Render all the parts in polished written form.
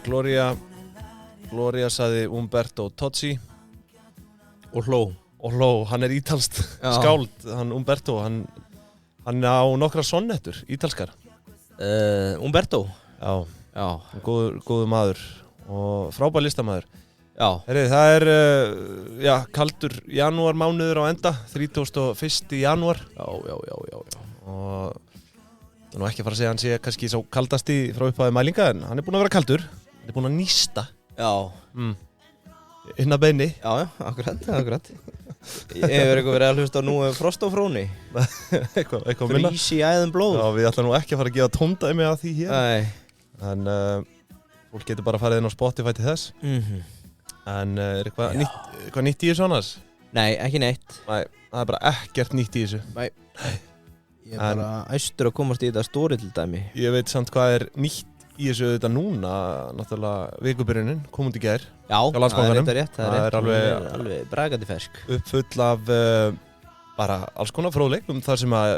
Gloria sagði Umberto Tozzi og hló, hann ítalskt skáld, hann Umberto, hann á nokkra sonnettur, ítalskar. Umberto? Já, góður maður og frábær listamaður. Já. Herri, það kaldur janúarmánuður á enda, 31. janúar. Já. Og það er nú ekki að fara að segja að hann sé kannski svo kaldasti frá upphafi mælinga, en hann búinn að vera kaldur, hann búinn að nísta. Já. Inn að beini. Já, akkurat. Ég hefur eitthvað verið að hlusta á nú Frost og Fróni. Eitthvað minna. Frís í æðum blóð. Já, við ætlum nú ekki að fara að gefa tóndæmi að því hér. Nei. En fólk getur bara farið inn á Spotify til þess. En eitthvað nýtt í þessu annars? Nei, ekki neitt. Nei, það er bara ekkert nýtt í þessu. Nei. Ég er bara æstur að komast í þetta stóri til dæmi. Ég veit samt hvað er nýtt í þessu þetta núna, náttúrulega vikubyrjunin, kom út í gær. Já, það er rétt. Það er alveg bragandi fersk. Uppfull af bara alls konar fróðleik þar sem að,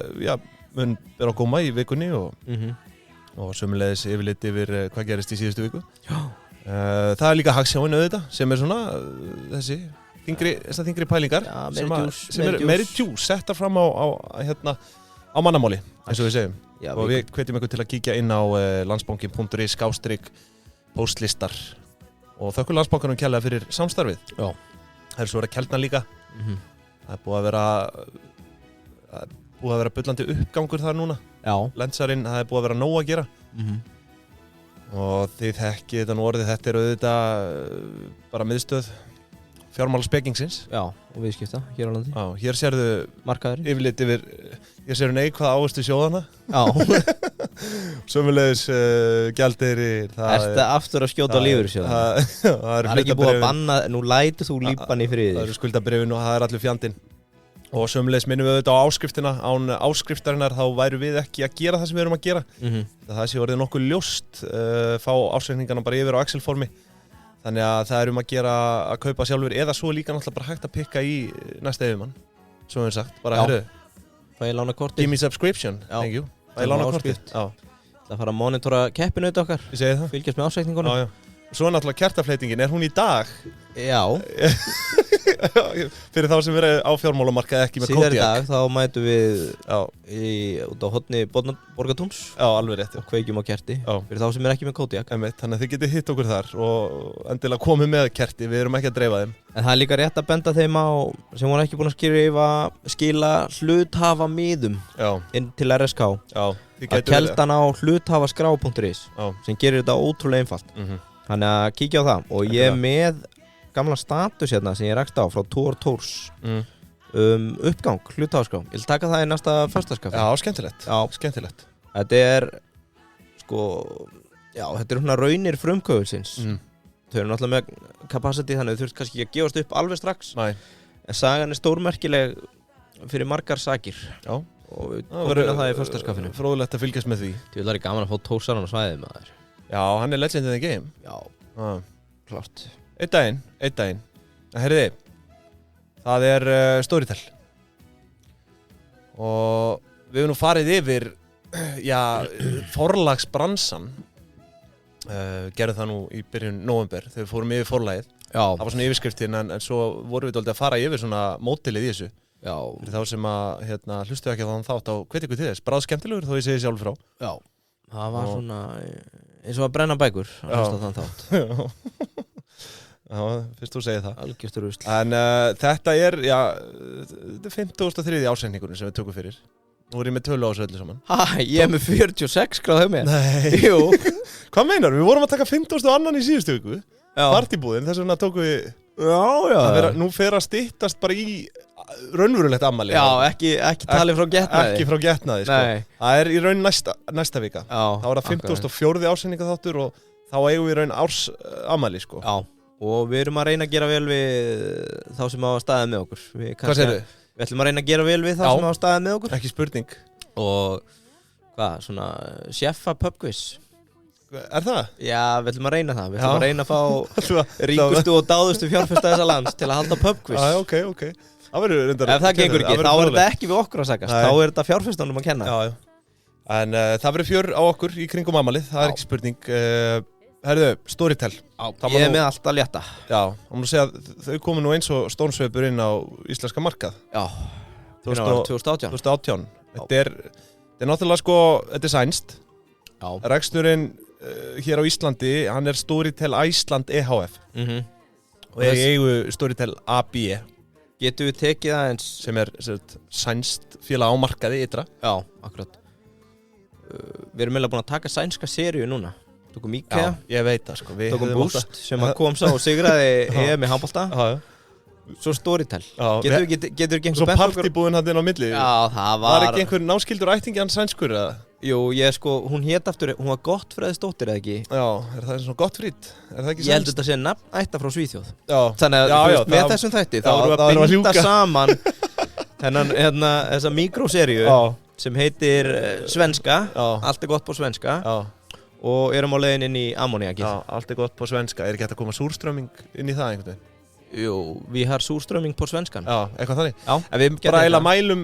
mun vera á góma í vikunni og sömuleiðis yfirlit yfir hvað gerist í síðustu viku. Já. Það er líka hagsjáin auðvitað, sem er svona þessi þingri pælingar. Já, sem er meiri djús, settar fram á mannamáli, eins og við segjum. Já, og við hvetjum ykkur til að kíkja inn á landsbankin.is/postlistar og þökkum Landsbankanum kærlega fyrir samstarfið. Já. Það er svo verið Keldna líka. Það er búið að vera bullandi uppgangur þar núna. Já. Lensarinn, það er búið að vera nóg að gera. Og þið þekkið þetta nú orðið, þetta er auðvitað bara miðstöð fjármálaspekingsins. Já, og viðskipta hér á landi. Já, hér sérðu markaður yfirlit yfir, hér sérðu neikvæða áherslu sjóðana. Já. Sömuleiðis gjaldeyri. Ertu aftur að skjóta á lífeyrissjóðina? Það er ekki búið að banna, nú lætur þú lípan í friði. Það eru skuldabrifin og það er allur fjandinn. Og sömuleiðis minnum við auðvitað á áskriftina, án áskriftarinnar þá væru við ekki að gera það sem við erum að gera. Það sé orðið nokkuð ljóst, fá ársreikningana bara yfir á Excel-formi. Þannig að það er að gera að kaupa sjálfur eða svo líka náttúrulega bara hægt að pikka í næsta yfirmann, svo við sagt. Bara herru, fæ ég lána kortið? Give me subscription, thank you. Fæ ég lána kortið? Já. Það fara að monitora keppinu auðvitað okkar. Ég segi það. Fylgjast með ásreikningunum. Já. Svo náttúrulega kertafleitingin, er hún í dag? Já. Fyrir þá sem verið á fjármálamarkaði ekki með kódiak. Síðar í dag þá mætum við út á horni Borgatúns. Já, alveg rétt. Og kveikjum á kerti. Já. Fyrir þá sem ekki með kódiak. Þannig að þið getið hitt okkur þar og endilega komið með kerti, við erum ekki að dreifa þeim. En það er líka rétt að benda þeim á sem voru ekki búin að skila hluthafamiðum inn til RSK. Já. Að keldan á hluthafaskrá.is sem gerir þetta ótrúlega einfalt. Þannig að kíkja á það og ég er með gamla status hérna sem ég rakst á frá Tor Tors uppgang hluthafaskrá. Ég vil taka það í næsta föstudagskaffi. Já, skemmtilegt. Já, skemmtilegt. Þetta er þetta er svona raunir frumkvöðulsins. Þau eru náttúrulega með capacity þannig að þau þurft kannski ekki að gefast upp alveg strax. Nei. En sagan er stórmerkileg fyrir margar sakir. Já. Og við komum inn á það í föstudagskaffinu. Fróðlegt að fylgjast með því. Því það er gaman að fá Tósaran á svæðið með þær. Já, hann er legend in the game. Já, klart. Einn daginn. Herriði, það er Storytel. Og við hefum nú farið yfir, forlagsbransan. Gerðum það nú í byrjun nóvember, þegar við fórum yfir forlagið. Já. Það var svona yfirskriftin, en svo vorum við dálítið að fara yfir svona mótilið í þessu. Já. Fyrir þá sem að hlustu ekki á þann þátt á hvet ykkur til þess. Bráð skemmtilegur þó ég segi sjálf frá. Já. Það var svona eins og að brenna bækur að hlusta þann þátt. Já, fyrst þú segir það. Algjörtur rusl. En þetta er, þetta er 53. ársendingurinn sem við tökum fyrir. Nú er ég með tölu á þessu öllu saman. Ég er með 46 gráð hjá mér. Nei. Jú. Hvað meinar? Við vorum að taka 50. annan í síðustu viku. Partybúðin, þess vegna tókum við. Já. Nú fer að styttast bara í raunverulegt ammali. Já, ekki talið frá getnaði. Ekki frá getnaði, sko. Nei. Það er í raun næsta vika. Já. Þá er það 54. ársendingaþáttur og þá eigum við í raun árs ammali, sko. Já. Og við erum að reyna að gera vel við þá sem hafa staðið með okkur. Hvað segirðu? Við ætlum að reyna að gera vel við þá sem hafa staðið með okkur. Ekki spurning. Og svona cheffa pubquiz. Er það? Já, við ætlum að reyna það. Við ætlum að reyna að fá ríkustu og dáðustu fjárfesta þessa lands til að halda pubquiz. Já, ok. Það verður reyndar. Ef það gengur ekki, þá er þetta ekki við okkur að sagast. Þá er þetta fjárfestunum að kenna. Já. En það verður fjör á okkur í kringum amalið, það er ekki spurning. Herðu, Storytel. Ég með alltaf létta. Já, þá má segja að þau komu nú eins og stónsveipur inn á íslenska markað. Já, 2018. Þetta er náttúrulega sko, þetta er sænst. Já. Reksturinn hér á Íslandi, hann er Storytel Iceland EHF. Og ég eigu Storytel AB. Getum við tekið það eins... Sem er sænst félag á markaði ytra. Já, akkurat. Við erum meðlega búin að taka sænska seríu núna. Tókum IKEA. Já, ég veit það sko. Tókum Boost sem kom sá og sigraði EM í handbolta. Svo Storytel. Getur við ekki einhver Svo partybúðin hann inn á milli. Já, það var ekki einhver náskildur ættingi hann sænskur eða? Jú, hún hét aftur, hún var Gottfreðsdóttir eða ekki? Já, er það svona Gottfried? Er það ekki sænskt? Ég held þetta sé nafnætta frá Svíþjóð. Já. Þannig að með þessum þætti þá erum við að binda saman þessa mikroseríu sem heitir svenska, allt er gott på svenska. Já. Og erum á leiðin inn í ammoniakið. Já, allt er gott på svenska. Er ekki hægt að koma súrströmming inn í það einhvern veginn? Jú, við har súrströmming på svenskan. Já, eitthvað þannig. Já. En við bara eiginlega mælum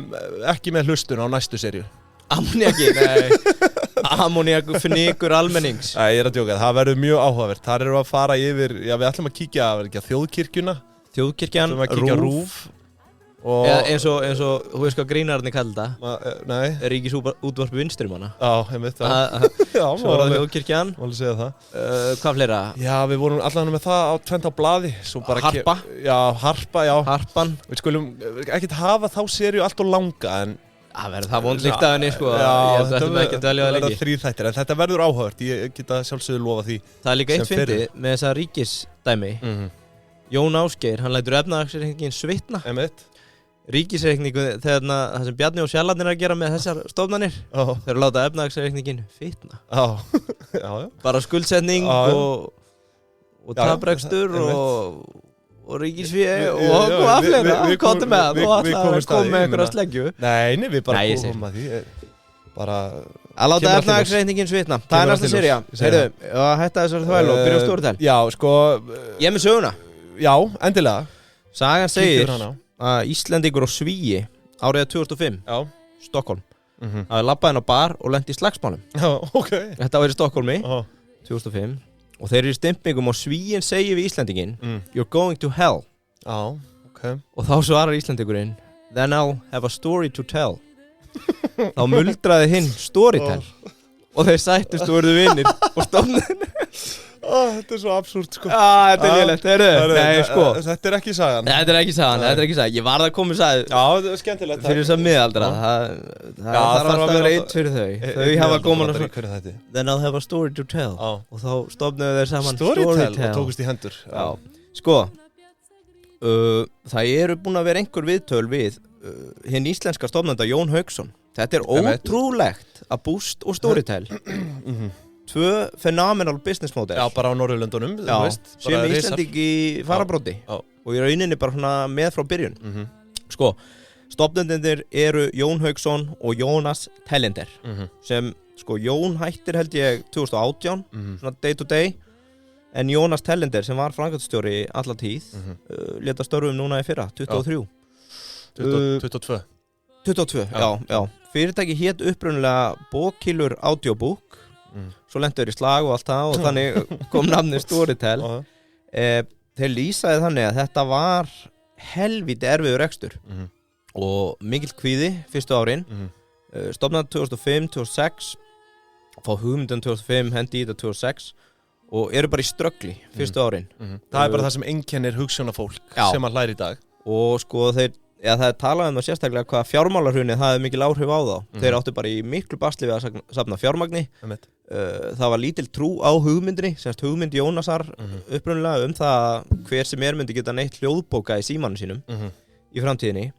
ekki með hlustun á næstu seríu. Ammoniakið? Nei. Ammoniak fnykur almennings. Nei, ég er að djóka. Það verður mjög áhugavert. Þar erum við að fara yfir, já við ætlum að kíkja þjóðkirkjuna. Þjóðkirkjan, RÚV. Eins og, þú veist hvað grínararnir kalla þetta? Nei. Ríkisútvarp vinstrimanna. Já, einmitt. Svo var það Þjóðkirkjan. Máli segja það. Hvað fleira? Já, við vorum allavega með það tvent á blaði. Harpa. Já, Harpa, já. Harpan. Við skulum ekkert hafa þá seríu allt og langa, en... Það verður það vondlíkt af henni, sko. Já, þetta verður 3 þættir, en þetta verður áhugavert. Ég geta sjálfsögðu lofa því. Það er líka eitt fyndið með þessa ríkisdæmi. Jón Ásgeir, hann lætur efnahagsreikningin svitna. Ríkisreikningu, þegar það sem Bjarni og Sjallarnir að gera með þessar stofnanir, þeir eru láta efnahagsreikningin fitna. Já. Bara skuldsetning og taprekstur og ríkisfé og hvað fleira. Við komum með það, þú ætlar að koma með einhverja sleggju. Nei, við bara komum að því. Bara... Að láta efnahagsreikningin svitna. Það er næsta sería. Heyrðu, hætta þessari þvælu og byrja á Storytel. Já, sko... Ég er með söguna. Já, endilega. Sagan segir að Íslendingur og Svíi árið 2005, Stockholm, að labba inn á bar og lendi í slagsmálum. Já, ok. Þetta var í Stockholmi, 2005, og þeir eru í stimpingum og Svíin segir við Íslendingin, You're going to hell. Já, ok. Og þá svarar Íslendingurinn, Then I'll have a story to tell. Þá muldraði hinn Storytel og þeir sættust og verðu vinir og stofnuðu. Þetta er svo absúrt, sko. Þetta er lélegt, nei, sko. Þetta er ekki sagan. Þetta er ekki sagan. Ég varð að koma og sagði. Já, þetta er skemmtilegt. Fyrir þess að miðaldra. Það þarf alltaf að vera eitt fyrir þau. Þau hafa góman og svona. Then I'll have a story to tell. Og þá stofnuðu þeir saman Storytel og tókust í hendur. Já. Sko, það eru búin að vera einhver viðtöl við hinn íslenska stofnanda Jón Hauksson. Þetta er ótrúlegt að Boost og Storytel 2 phenomenal business model. Já, bara á Norðurlöndunum, þú veist. Sem Íslandík í farabróti. Og í rauninni bara svona með frá byrjun. Sko, stofnendur eru Jón Hauksson og Jónas Tellender. Sem, sko, Jón hættir held ég 2018, svona day to day. En Jónas Tellender sem var framkvæmdastjóri alla tíð, lét að störfum núna í fyrra, 23. 22, já. Fyrirtæki hét upprunalega Bókilur Audiobook. Svo lentu þeir í slag og allt það og þannig kom nafnið Storytel. Þeir lýsaði þannig að þetta var helvíti erfiður rekstur og mikill kvíði fyrstu árin. Stofnaði 2005, 2006, fá hugmyndum 2005, hendi í þetta 2006 og eru bara í ströggli fyrstu árin. Það er bara það sem einkennir hugsjónafólk sem að hlæri í dag. Og sko það er talað um það sérstaklega hvað fjármálahrunið það hefði mikil áhrif á þá. Þeir áttu bara í miklu basli við að safna fjármagni. Það var lítil trú á hugmyndinni, semst hugmynd Jónasar upprunalega það hver sem myndi geta neitt hljóðbóka í símanum sínum í framtíðinni.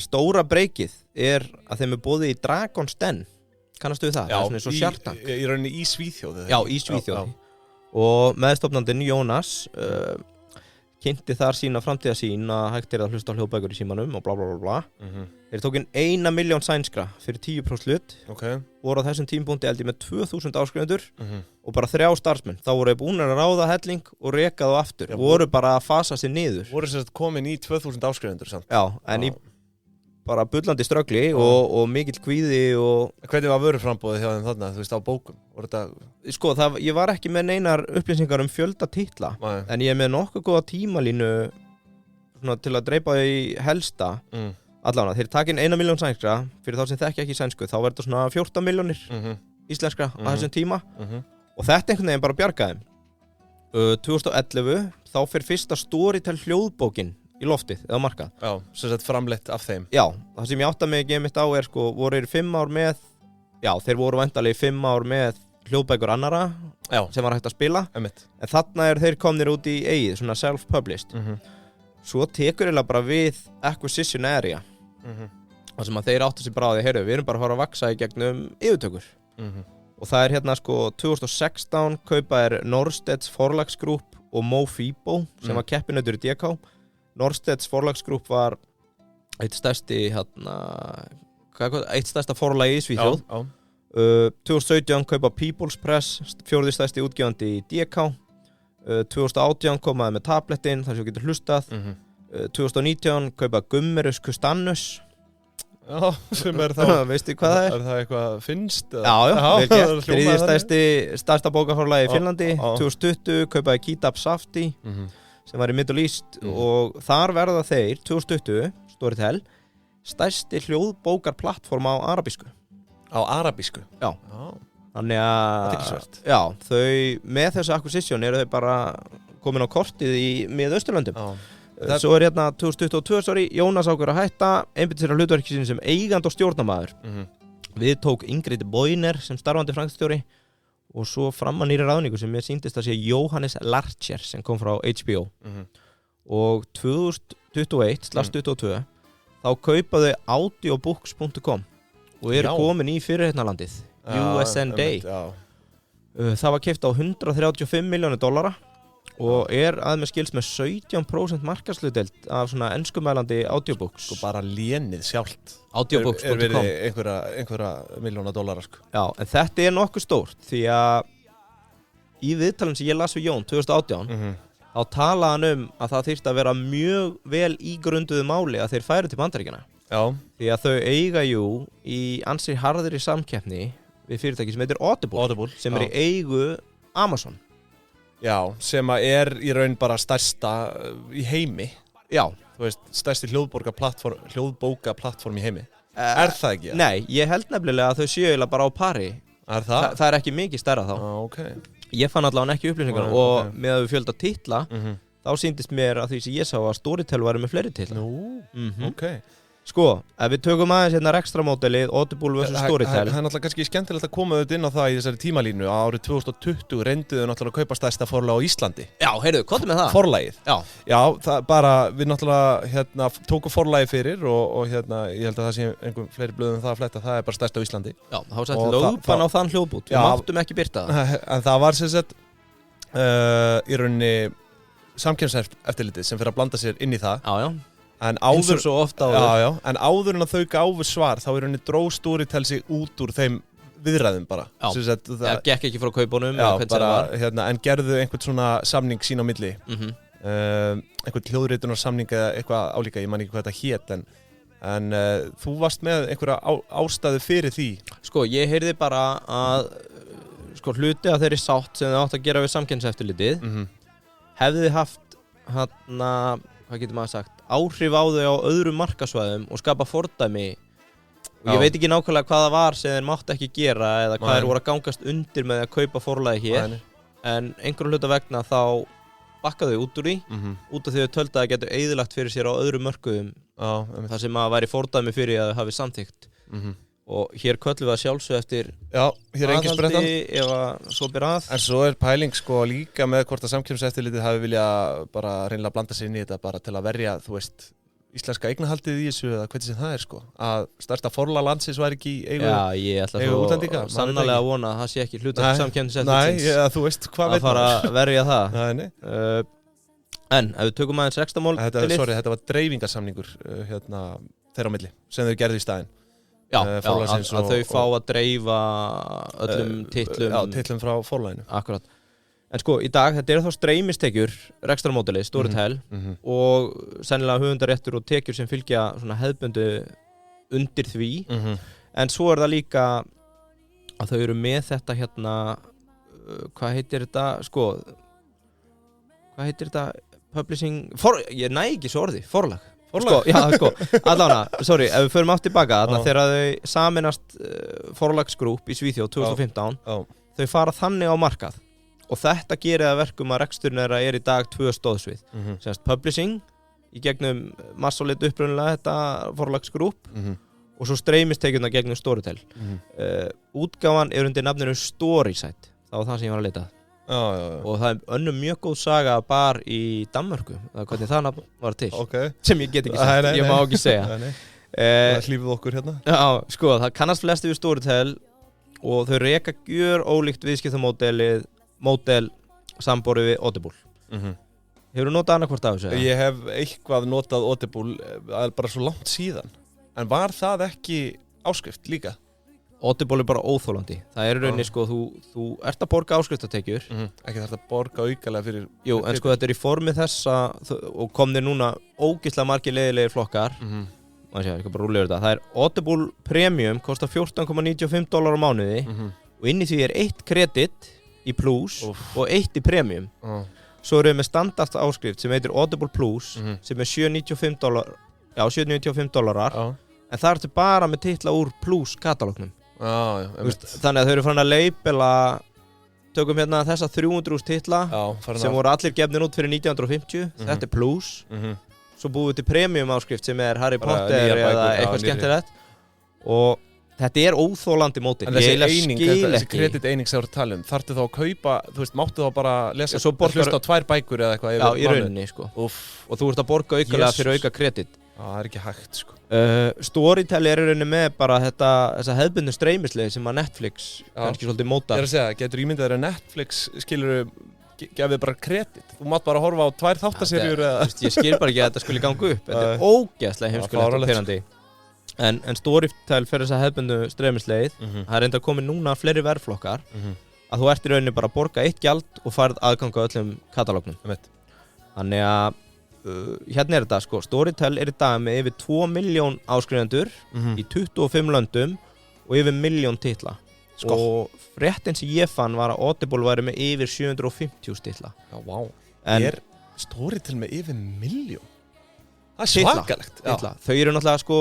Stóra breykið er að þeim boðið í Dragon's Den. Kannastu við það? Já, það er svona svo Shark í rauninni í Svíþjóð. Já, í Svíþjóð. Og meðstofnandinn Jónas kynnti þar sína framtíðasýn að hægt að hlusta á hljóðbækur í símanum og bla bla bla bla. Þeir tók inn 1 milljón sænskra fyrir 10% hlut. Voru á þessum tímapunkti held ég með 2000 áskrifendur og bara 3 starfsmenn. Þá voru þeir búnir að ráða helling og reka þá aftur. Voru bara að fasa sig niður. Voru sem sagt komin í 2000 áskrifendur samt. Já, en í bara bullandi ströggli og mikill kvíði og... Hvernig var vöruframbóðið hjá þeim þarna, þú veist, á bókum? Sko, ég var ekki með neinar upplýsingar fjölda titla, en ég með nokkuð góða tímalínu svona, til að dreipa í helsta. Allavega, þeir takin 1 milljón sænskra, fyrir þá sem þekki ekki sænsku, þá verður svona 14 milljónir íslenskra á þessum tíma og þetta einhvern veginn bara bjargaði. 2011, þá fyrir fyrsta Storytel hljóðbókin í loftið, eða markað. Já, sem sagt framleitt af þeim. Já, það sem ég átta mig ekki mitt á sko, voru þeir 5 ár með, þeir voru væntanlega 5 ár með hljóðbækur annara sem var hægt að spila. En þarna þeir komnir út í eigið, svona self-published. Svo tekur eiginlega bara við acquisition area. Það sem að þeir áttu sér bara á því, heyrðu, við erum bara að fara að vaksa í gegnum yfirtökur. Og það hérna sko 2016 kaupa Norstedts forlagsgrúp og Mofibo sem var keppinautur í DK. Norstedts forlagsgrúp var eitt stærsta forlagi í Svíþjóð. 2017 kaupa People's Press, 4. stærsti útgefandi í DK. 2018 komaði með tablettinn þar sem þú getur hlustað. 2019 kaupa Gummerus Kustannus. Já, sem þá... Veistu hvað það er? Er það eitthvað finnst? Já, vel gert. 3. stærsta bókaforlagi í Finnlandi. 2020 kaupaði Kitab Safti. Sem var í Middle East og þar verða þeir 2020, Storytel, stærsti hljóðbókarplattform á arabísku. Á arabísku? Já. Þannig að þau með þessu acquisition eru þau bara komin á kortið í Miðausturlöndum. Svo hérna 2022, Jónas ákveður að hætta, einbyttir sér að hlutverki sínu sem eigandi og stjórnarmaður. Við tók Ingrid Boyner sem starfandi framkvæmdastjóri og svo fram að nýri ráðningu sem mér sýndist að sé Johannes Larcher sem kom frá HBO. Og 2021/22 þá kaupaðu audiobooks.com og eru komin í fyrirheitnalandið, USND. Það var keypt á $135 milljónir og að með skils með 17% markaðshlutdeild af svona enskumælandi audiobooks. Sko bara lénið sjálft. Audiobooks.com. Er verið einhverja $1,000,000 sko. Já, en þetta er nokkuð stórt því að í viðtalum sem ég las við Jón 2018 þá talaði hann að það þyrfti að vera mjög vel ígrunduðu máli að þeir færu til Bandaríkjanna. Já. Því að þau eiga í ansi harðri samkeppni við fyrirtæki sem heitir Audible sem er í eigu Amazon. Já, sem að í raun bara stærsta í heimi. Já. Þú veist, stærsti hljóðbókaplattform í heimi. Það ekki? Nei, ég held nefnilega að þau séu eiginlega bara á pari. Það? Það er ekki mikið stærra þá. Okay. Ég fann allavega ekki upplýsingar og með að við fjölda titla, þá sýndist mér að því sem ég sá að Storytel væri með fleiri titla. Okay. Sko, ef við tökum aðeins hérna rekstramódelið Audible vs. Storytel. Það er náttúrulega kannski skemmtilegt að koma inn á það í þessari tímalínu. Árið 2020 reynduðu náttúrulega að kaupa stærsta forlag á Íslandi. Já, heyrðu, hvað með það? Forlagið. Já, það bara, við náttúrulega tóku forlagið fyrir og ég held að það sé einhver fleiri blöðum það að fletta, það er bara stærsta á Íslandi. Já, þá var sett lögbann á þann hljóðbút. Við máttum ekki birta það. En það var sem sagt í rauninni samkeppniseftirlitið sem fyrir að blanda sér inn í það. Já. En áður, svo ofta áður. En áður en að þau gáfu svar þá í rauninni dró Storytel sig út úr þeim viðræðum bara. Það gekk ekki frá kaupunum en gerðu einhvern svona samning sín á milli. Einhvern hljóðritunarsamning eða eitthvað álíka, ég man ekki hvað þetta hét en þú varst með einhverja ástæðu fyrir því. Sko, ég heyrði bara að hluti af þeirri sátt sem þau átt að gera við samkeppniseftirlitið hefði haft hvað getur maður sagt, áhrif á þau á öðrum markasvæðum og skapa fordæmi og ég veit ekki nákvæmlega hvað það var sem þeir mátti ekki gera eða hvað þeir voru að gangast undir með að kaupa forlagi hér en einhverju hluta vegna þá bakkaðu út úr því út af því þau töldu að það getur eyðilagt fyrir sér á öðrum mörkuðum þar sem að væri fordæmi fyrir að þau hafi samþykkt og hér köllum við að sjálfsög eftir aðhaldi ef að svo ber að. En svo er pæling sko líka með hvort að samkeppniseftirlitið hafi viljað bara reynilega blanda sér inn í þetta bara til að verja, þú veist, íslenska eignahaldið í þessu eða hvernig sem það er sko. Að stærsta forlag landsins var ekki í eigu útlendinga. Já, ég ætla svo sannarlega að vona að það sé ekki hlutverk samkeppniseftirlitsins. Nei, þú veist, hvað veit maður? Að fara að verja það. En ef við tökum aðeins rekstramál þetta var dreifingarsamningur þeirra á milli sem þau gerðu í staðinn. Já, að þau fá að dreifa öllum titlum frá forlaginu. Akkurat. En sko, í dag, þetta þá streymistekjur, rekstramódelið, Storytel og sennilega höfundaréttur og tekjur sem fylgja svona hefðbundu undir því en svo það líka að þau eru með þetta hérna hvað heitir þetta publishing ég næ ekki svo orði, forlag allavega, sorry, ef við förum aftur tilbaka þegar þau saminast forlagsgrúp í Svíþjóð 2015 þau fara þannig á markað og þetta gerir að verkum að reksturinn þeirra í dag 2 stóðsvið semst publishing í gegnum Massolit upprunalega þetta forlagsgrúp og svo streymistekjurnar gegnum Storytel útgáfan undir nafninu Storyside það var það sem ég var að leita og það önnur mjög góð saga bar í Danmörku hvernig það nafn var til sem ég get ekki sagt, ég má ekki segja það hlífið okkur hérna það kannast flesti við Storytel og þau reka gjör ólíkt viðskiptamódel samborið við Audible hefurðu notað annað af þessu? Ég hef eitthvað notað Audible það er bara svo langt síðan en var það ekki áskrift líka? Audible bara óþólandi. Það rauninni þú ert að borga áskriftartekjur ekki þarf að borga aukalega fyrir jú, en þetta í formi þessa og komnir núna ógeðslega margir leiðilegir flokkar ég kan bara rúlla yfir þetta. Það Audible Premium kostar $14.95 á mánuði og inni því 1 kredit í Plus og 1 í Premium svo við með standard áskrift sem heitir Audible Plus sem $7.95 en það ertu bara með titla úr Plus katalógnum þannig að þau eru farin að leipela tökum hérna þessa 300.000 titla sem voru allir gefnir út fyrir 1950 þetta Plus svo búið til premium áskrift sem Harry Potter eða eitthvað skemmtilegt og þetta óþolandi mótil þessi krediteining sem þú talum þarftu þá að kaupa, þú veist, máttu þá bara lesa hlusta á 2 bækur eða eitthvað já, í rauninni, og þú ert að borga aukalega fyrir auka kredit það ekki hægt, Storytel í rauninni með bara þessa hefðbundnu streymisleið sem að Netflix kannski svolítið mótar ég að segja, getur ímyndið að Netflix skilur gefið bara kredit þú mátt bara horfa á 2 þáttaserjur ég skil bara ekki að þetta skuli ganga upp þetta ógeðslega heimskulegt og pirrandi en Storytel fyrir þessa hefðbundnu streymisleið það reyndar komið núna fleiri verðflokkar að þú ert í rauninni bara að borga 1 gjald og færð aðgang á öllum katalógnum þannig að hérna þetta Storytel í dag með yfir 2 milljón áskrifendur í 25 löndum og yfir 1 milljón titla og fréttin sem ég fann var að Audible væri með yfir 750 titla Storytel með yfir 1 milljón það svakalegt þau eru náttúrulega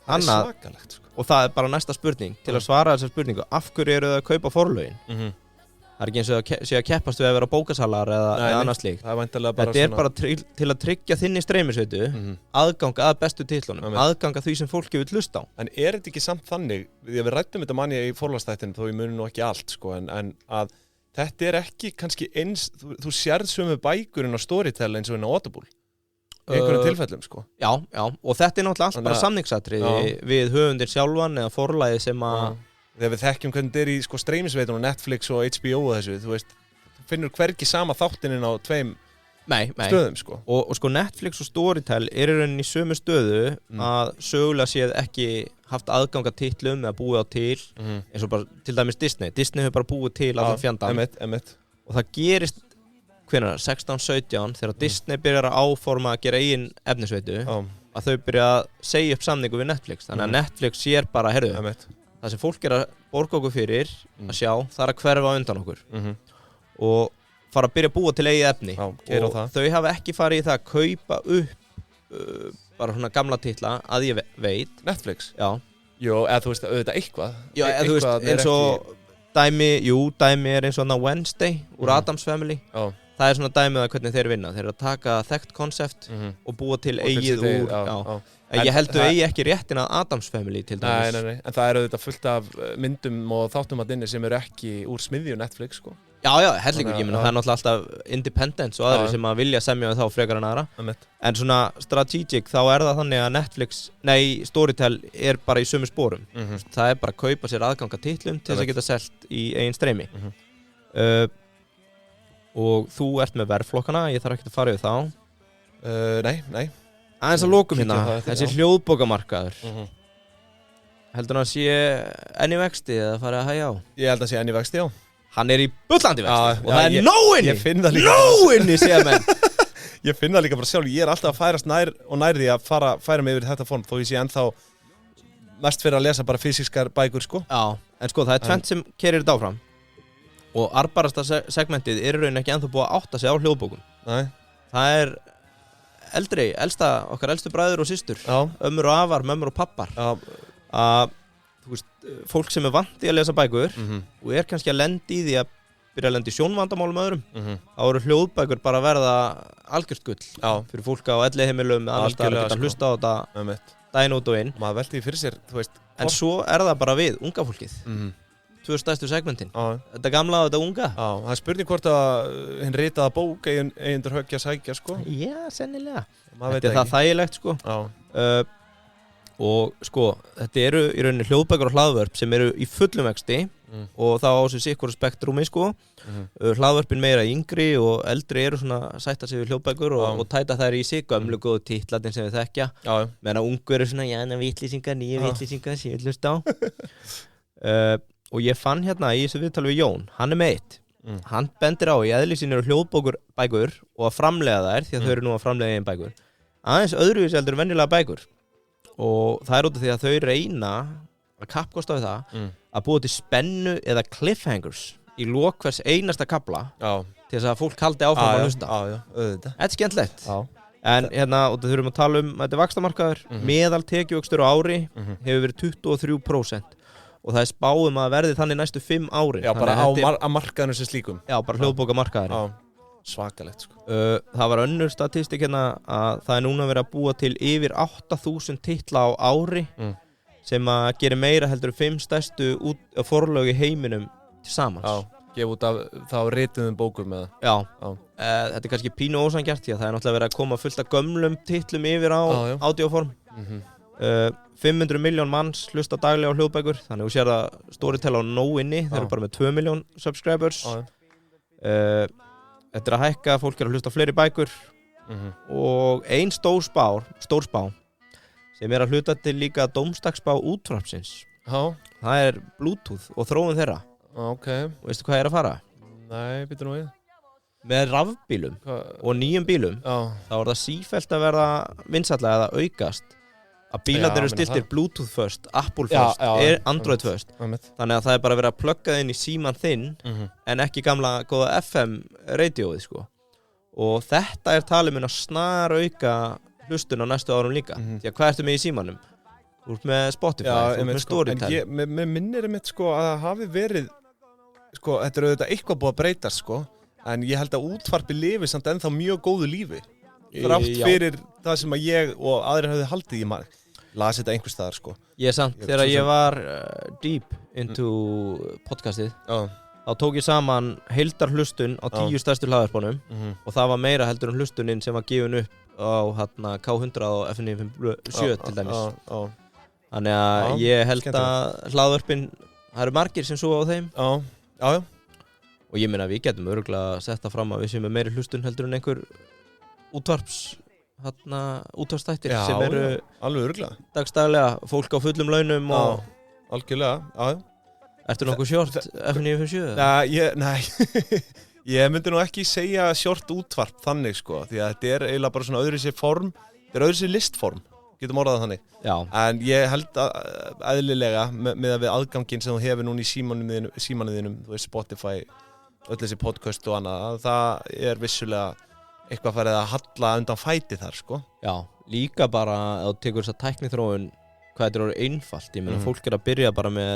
annað og það bara næsta spurning til að svara þessar spurningu af hverju eru þau að kaupa forlögin það ekki eins og sé að keppast við að vera bókasalar eða annað slíkt þetta bara til að tryggja þinni streymisveitu aðgang að bestu titlunum aðgang að því sem fólki vil hlusta á en þetta ekki samt þannig við ræddum þetta manni í forlagsþættinu þó ég muni nú ekki allt en að þetta ekki kannski eins þú sérð sömu bækurinn á Storytel eins og inn á Audible í einhverjum tilfellum já og þetta náttúrulega allt bara samningsatriði við höfundir sjálfan eða forlagið sem að þegar við þekkjum hvernig þetta í streymisveitunum og Netflix og HBO og þessu þú veist, þú finnur hvergi sama þáttinn á 2 stöðum og Netflix og Storytel í rauninni í sömu stöðu að sögulega séð ekki haft aðgang að titlum eða búið á til eins og bara til dæmis Disney hefur bara búið til allan fjandann og það gerist hvenær 16-17 þegar Disney byrjar að áforma að gera eigin efnisveitu að þau byrja að segja upp samningu við Netflix þannig að Netflix sér bara það sem fólk að borga okkur fyrir að sjá, það að hverfa undan okkur og fara að byrja að búa til eigið efni og þau hafa ekki farið í það að kaupa upp bara svona gamla titla að ég veit Netflix? Já eða þú veist, auðvitað eitthvað já, eða þú veist, eins og dæmi eins og Wednesday úr Addams Family það svona dæmið að hvernig þeir vinna þeir að taka þekkt konsept og búa til eigið úr en ég held eigi ekki réttin að Addams Family til dæmis nei, en það auðvitað fullt af myndum og þáttum að inni sem eru ekki úr smiðju Netflix já, hellingur ekki, það náttúrulega alltaf independents og aðri sem að vilja semja þá frekar en aðra en svona strategic þá það þannig að Netflix Storytel bara í sömu sporum það bara að kaupa sér aðgang að titlum til þess að geta selt í eigin streymi og þú ert með verðflokkana ég þarf ekki að fara yfir þá nei aðeins að lokum hérna, þessi hljóðbókamarkaður heldur hann að sé enn í vexti eða farið að hægja á? Ég held að sé enn í vexti, já hann í bullandi vexti og það er nóinni segja menn ég finn það líka bara sjálf ég alltaf að færast nær og nær því að færa mig yfir þetta form þó ég sé ennþá mest fyrir að lesa bara fysiskar bækur, sko. Já, en sko, það tvennt sem keyrir þetta áfram. Og arðbærasta segmentið raunin ekki ennþá búið að átta sig á hljóðbókum. Nei. Það okkar elstu bræður og systur. Já. Ömmur og afar, mömmur og pappar. Já. Að, þú veist, fólk sem vant í að lesa bækur og kannski að lendi í því að byrja að lendi í sjónvandamálum öðrum, þá eru hljóðbækur bara að verða algjört gull. Já. Fyrir fólk á elliheimilum, annars staðar að geta hlusta á þetta daginn út og inn. Maður velti því fyrir sér, þú veist. En svo það bara við, unga fólkið. Tvö stærstu segmentin. Þetta gamla og þetta unga. Já, það spurning hvort að hinn ritaða bók undir höggja sækja, sko. Já, sennilega. Þetta það þægilegt, sko. Já. Og sko, þetta eru í rauninni hljóðbækur og hlaðvörp sem eru í fullum vexti og þá á sig sikkur spektrumi, sko. Hlaðvörpin meira yngri og eldri eru svona sætta sig við hljóðbækur og tæta þær í sig, gömlu góðu titlarnir sem við þekkja. Meðan ungu eru svona, nýju vitlýsingar sem við hlusta á. Og ég fann hérna í þessu viðtali við Jón, hann með eitt. Hann bendir á í eðli sínu eru hljóðbækur og að framleiða þær, því að þau eru nú að framleiða eigin bækur. Aðeins öðruvísi heldur en venjulega bækur. Og það út af því að þau reyna að kappkosta við það að búa til spennu eða cliffhangers í lok hvers einasta kafla til þess að fólk haldi áfram að hlusta. Þetta skemmtilegt. En hérna, og það þurfum að tala um, þetta vaxtamarkaður, meðal tekjuvöxtur á ári hefur verið 23% og það spáum að verði þannig næstu 5 árin. Já, bara á markaðinu sem slíkum. Já, bara hljóðbókamarkaðinu. Svakalegt, sko. Það var önnur statistik hérna að það núna verið að búa til yfir 8.000 titla á ári sem að gera meira heldur 5 stærstu forlög í heiminum til samans. Já, gefa út af þá rituðum bókum eða. Já. Þetta kannski pínu ósanngjarnt því að það náttúrulega verið að koma fullt af gömlum titlum yfir á audioform. 500 miljón manns hlusta daglega á hljóðbækur, þannig að þú sér að Storytel á nóinni, þeir eru bara með 2 miljón subscribers. Þetta að hækka, fólk að hlusta fleiri bækur og ein stór spá sem að hluta til líka dómsdagsspá útvarpsins. Það Bluetooth og þróun þeirra. Og veistu hvað að fara? Nei, býttu nú við. Með rafbílum og nýjum bílum þá það sífellt að verða vinsællega eða aukast að bílarnir eru stiltir Bluetooth first, Apple first, Android first. Þannig að það bara verið að plugga inn í síman þinn en ekki gamla góða FM radioið, sko. Og þetta talið mun að snar auka hlustun á næstu árum líka. Því að hvað ertu með í símanum? Þú ert með Spotify, þú ert með Storytel. En mér minnir sko að það hafi verið, sko, þetta auðvitað eitthvað búið að breytast, sko. En ég held að útvarpi lifi samt ennþá mjög góðu lífi. Þrátt fyrir það sem að ég og aðrir höfðu haldið í maður. Las þetta einhvers staðar, sko. Ég samt, þegar ég var deep into podcastið, þá tók ég saman heildarhlustun á 10 stærstu hlaðvarpunum og það var meira heldur en hlustunin sem var gefin upp á K100 og F957 til dæmis. Þannig að ég held að hlaðvarpin, það eru margir sem svo á þeim. Já. Og ég meina við getum örugglega að setja fram að við séum með meiri hlustun heldur en einhver útvarpsþættir sem eru alveg örugglega dagstaglega, fólk á fullum launum og algjörlega. Ertu nokkuð short F957? Nei, ég myndi nú ekki segja short útvarp þannig, sko, því að þetta eiginlega bara svona öðruvísi form, þetta öðruvísi listform, getum orðað þannig. Já. En ég held að eðlilega með að við aðganginn sem þú hefur núna í símanum þínum, þú veist Spotify, öll þessi podcast og annað, það vissulega eitthvað farið að halla undan fæti þar, sko. Já, líka bara að þú tekur þess að tækniþróun hvað þetta orðið einfalt. Ég meina fólk að byrja bara með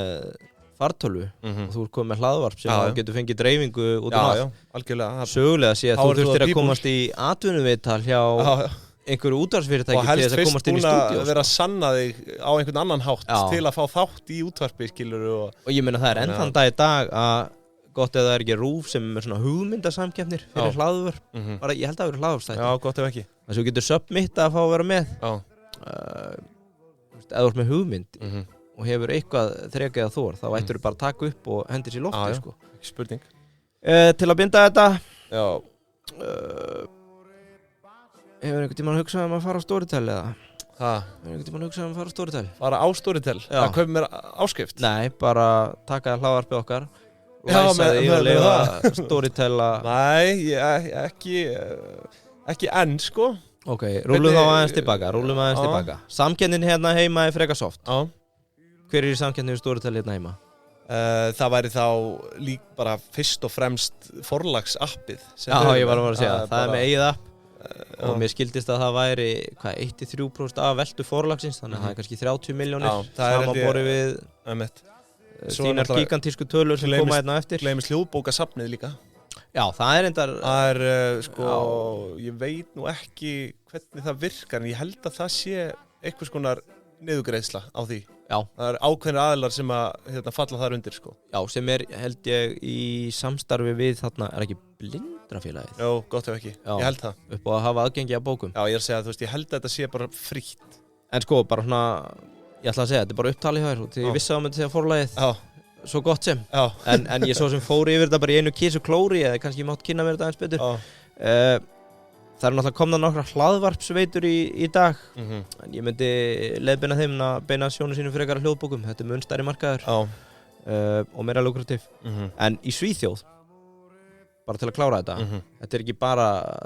fartölvu og þú komið með hlaðvarp sem getur fengið dreifingu út um allt. Já, algjörlega. Sögulega sé að þú þurftir að komast í atvinnuviðtal hjá einhverju útvarpsfyrirtæki til þess að komast inn í stúdíó. Og helst fyrst búin að vera að sanna þig á einhvern annan hátt til að fá þátt í útvarpi, skilurðu. Og ég meina það enn þann dag í dag að gott ef það ekki RÚV sem er svona hugmyndasamkeppnir fyrir hlaðvörp. Bara ég held að það verið hlaðvörpsþættir. Já, gott ef ekki. Þess að þú getur submitta að fá að vera með. Ef þú ert með hugmynd og hefur eitthvað þrek eða þor, þá ættir þú bara að taka upp og hendir sér loftið, sko. Ekki spurning. Til að binda þetta. Hefur einhvern tímann hugsað að fara á Storytel eða? Hefur einhvern tímann hugsað að fara á Storytel? Fara á Storytel? Það kaupir mér áskrift? Nei, bara taka hlaðvarpið okkar. Læsa því og lifa Storytel að... Nei, ekki enn, sko. Ok, rúlum þá aðeins tilbaka, Samkennin hérna heima er frekar soft. Hver í samkeppni við Storytel hérna heima? Það væri þá bara fyrst og fremst forlagsappið. Já, ég var að segja, það með eigið app og mér skildist að það væri 1-3% af veltu forlagsins, þannig að það kannski 30 milljónir samanborið við þínar gigantísku tölur sem koma hérna eftir. Gleymist hljóðbókasafnið líka. Já, það endar... Það ég veit nú ekki hvernig það virkar, en ég held að það sé einhvers konar niðurgreiðsla á því. Já. Það ákveðnir aðilar sem að falla þar undir, sko. Já, sem held ég í samstarfi við þarna, ekki Blindrafélagið? Jó, gott ef ekki. Já. Ég held það. Upp á að hafa aðgengi að bókum. Já, ég að segja, þú veist, ég held að þetta sé bara frítt. En sko, bara svona, ég ætla að segja, þetta bara upptalið hjá þér, því ég vissi að myndi segja forlagið. Já. Svo gott sem. Já. En ég svo sem fór yfir þetta bara í einu kisu klóri, eða kannski ég mátt kynna mér þetta aðeins betur. Já. Það náttúrulega komna nokkra hlaðvarpsveitur í dag, en ég myndi leiðbeina þeim að beina sjónu sínum frekar að hljóðbókum. Þetta mun stærri markaður og meira lukrativ. En í Svíþjóð, bara til að klára þetta, þetta ekki bara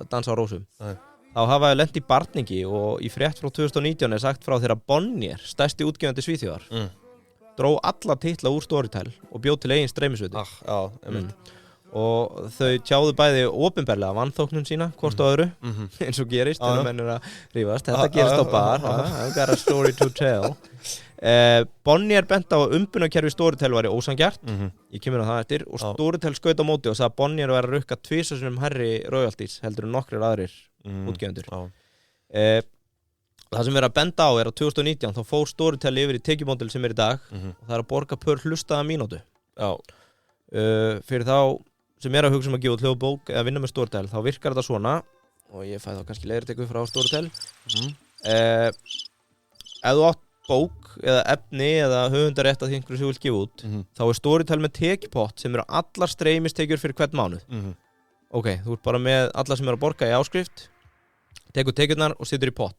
dansa á rósum. Þá hafa ég lent í barningi og í frétt frá 2019 sagt frá þeirra Bonnier, stærsti útgefandi Svíþjóðar, dró alla titla úr Storytel og bjóð til eigin streymisveitur. Og þau tjáðu bæði opinberlega vanþóknun sína hvort á öðru eins og gerist þegar menn að rífast. Þetta gerist á bar, I've got a story to tell. Bonnier bent á að umbunarkerfi Storytel væri ósanngjarnt, ég kemur á það eftir, og Storytel skaut á móti og sagði að Bonnier væri að rukka 2 sinnum hærri royalties heldur en nokkrir aðrir útgefendur. Það sem við erum að benda á að 2019 þá fór Storytel yfir í tekjumódel sem í dag og það að borga per hlustaða mínútu. Fyrir þá sem að hugsa að gefa út hljóðbók eða vinna með Storytel, þá virkar þetta svona, og ég fæ þá kannski leiðréttingu frá Storytel. Ef þú átt bók eða efni eða höfundarétt að því einhverju sem þú vilt gefa út, þá Storytel með tekjupott sem allar streymistekjur fyrir hvern mánuð. Ok, þú ert bara með alla sem að borga í áskrift, tekur tekjurnar og setur í pott.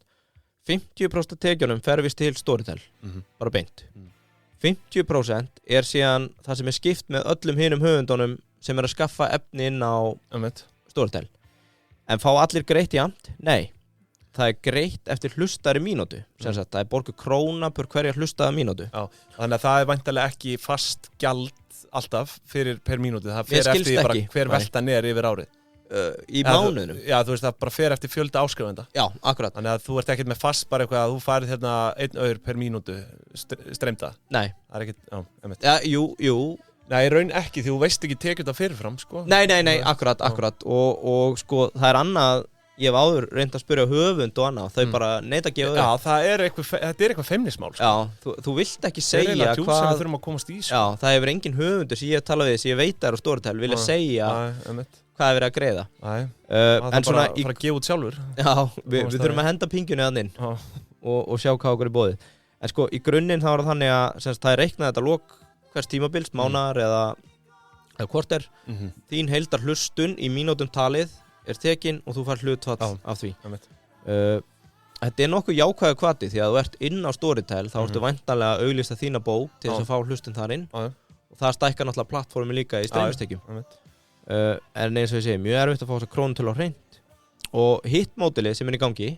50% af tekjunum fer vist til Storytel, bara beint. 50% síðan það sem skipt með öllum hinum höfundunum sem að skaffa efni inn á Storytel. En fá allir greitt jafnt? Nei. Það greitt eftir hlustari mínútu. Sem sagt, það borgu króna per hverja hlustaða mínútu. Já, þannig að það væntanlega ekki fast gjald alltaf fyrir per mínútu. Það fer eftir bara hver veltan yfir árið. Í mánuðinum? Já, þú veist, það bara fer eftir fjölda áskrifenda. Já, akkurat. Þannig að þú ert ekkert með fast bara eitthvað að þú farið 1 aur per mínútu streymda. Nei. Það ekkert, einmitt. Já, jú. Nei, í raun ekki, því þú veist ekki tekið þetta fyrirfram, sko. Nei, akkurat. Og sko, það annað, ég hef áður reynd að spyrja höfund og annað, þau bara neita að gefa þau. Já, þetta er eitthvað feimnismál, sko. Já, þú vilt ekki segja hvað... Það er sem við þurfum að komast í, sko. Já, það hefur engin höfundur sem ég hef talað við, sem ég veit á Storytel, vilja segja hvað er verið að greiða. Það er bara að fara að gefa út sjálfur. Já, við þurfum að henda pingjunni að inn og sjá hvað okkur er boðið. En sko, í grunninn þá er það þannig að það er reiknað þetta lok hvers tímabils, mánaðar eða korter. Þín heildar hlustun í mínútum talið er tekin og þú fær hlutfall af því. Þetta er nokkuð jákvæður hvati því að þú ert inn á Storytel þá ertu væntanlega að auglýsa þína bók til þess að fá hlustun þar inn og það stækkar náttúrulega plattformin líka í streymistekjum. En eins og ég segi, mjög erfitt að fá þessa krónutölu á hreint og hitt mótilið sem er í gangi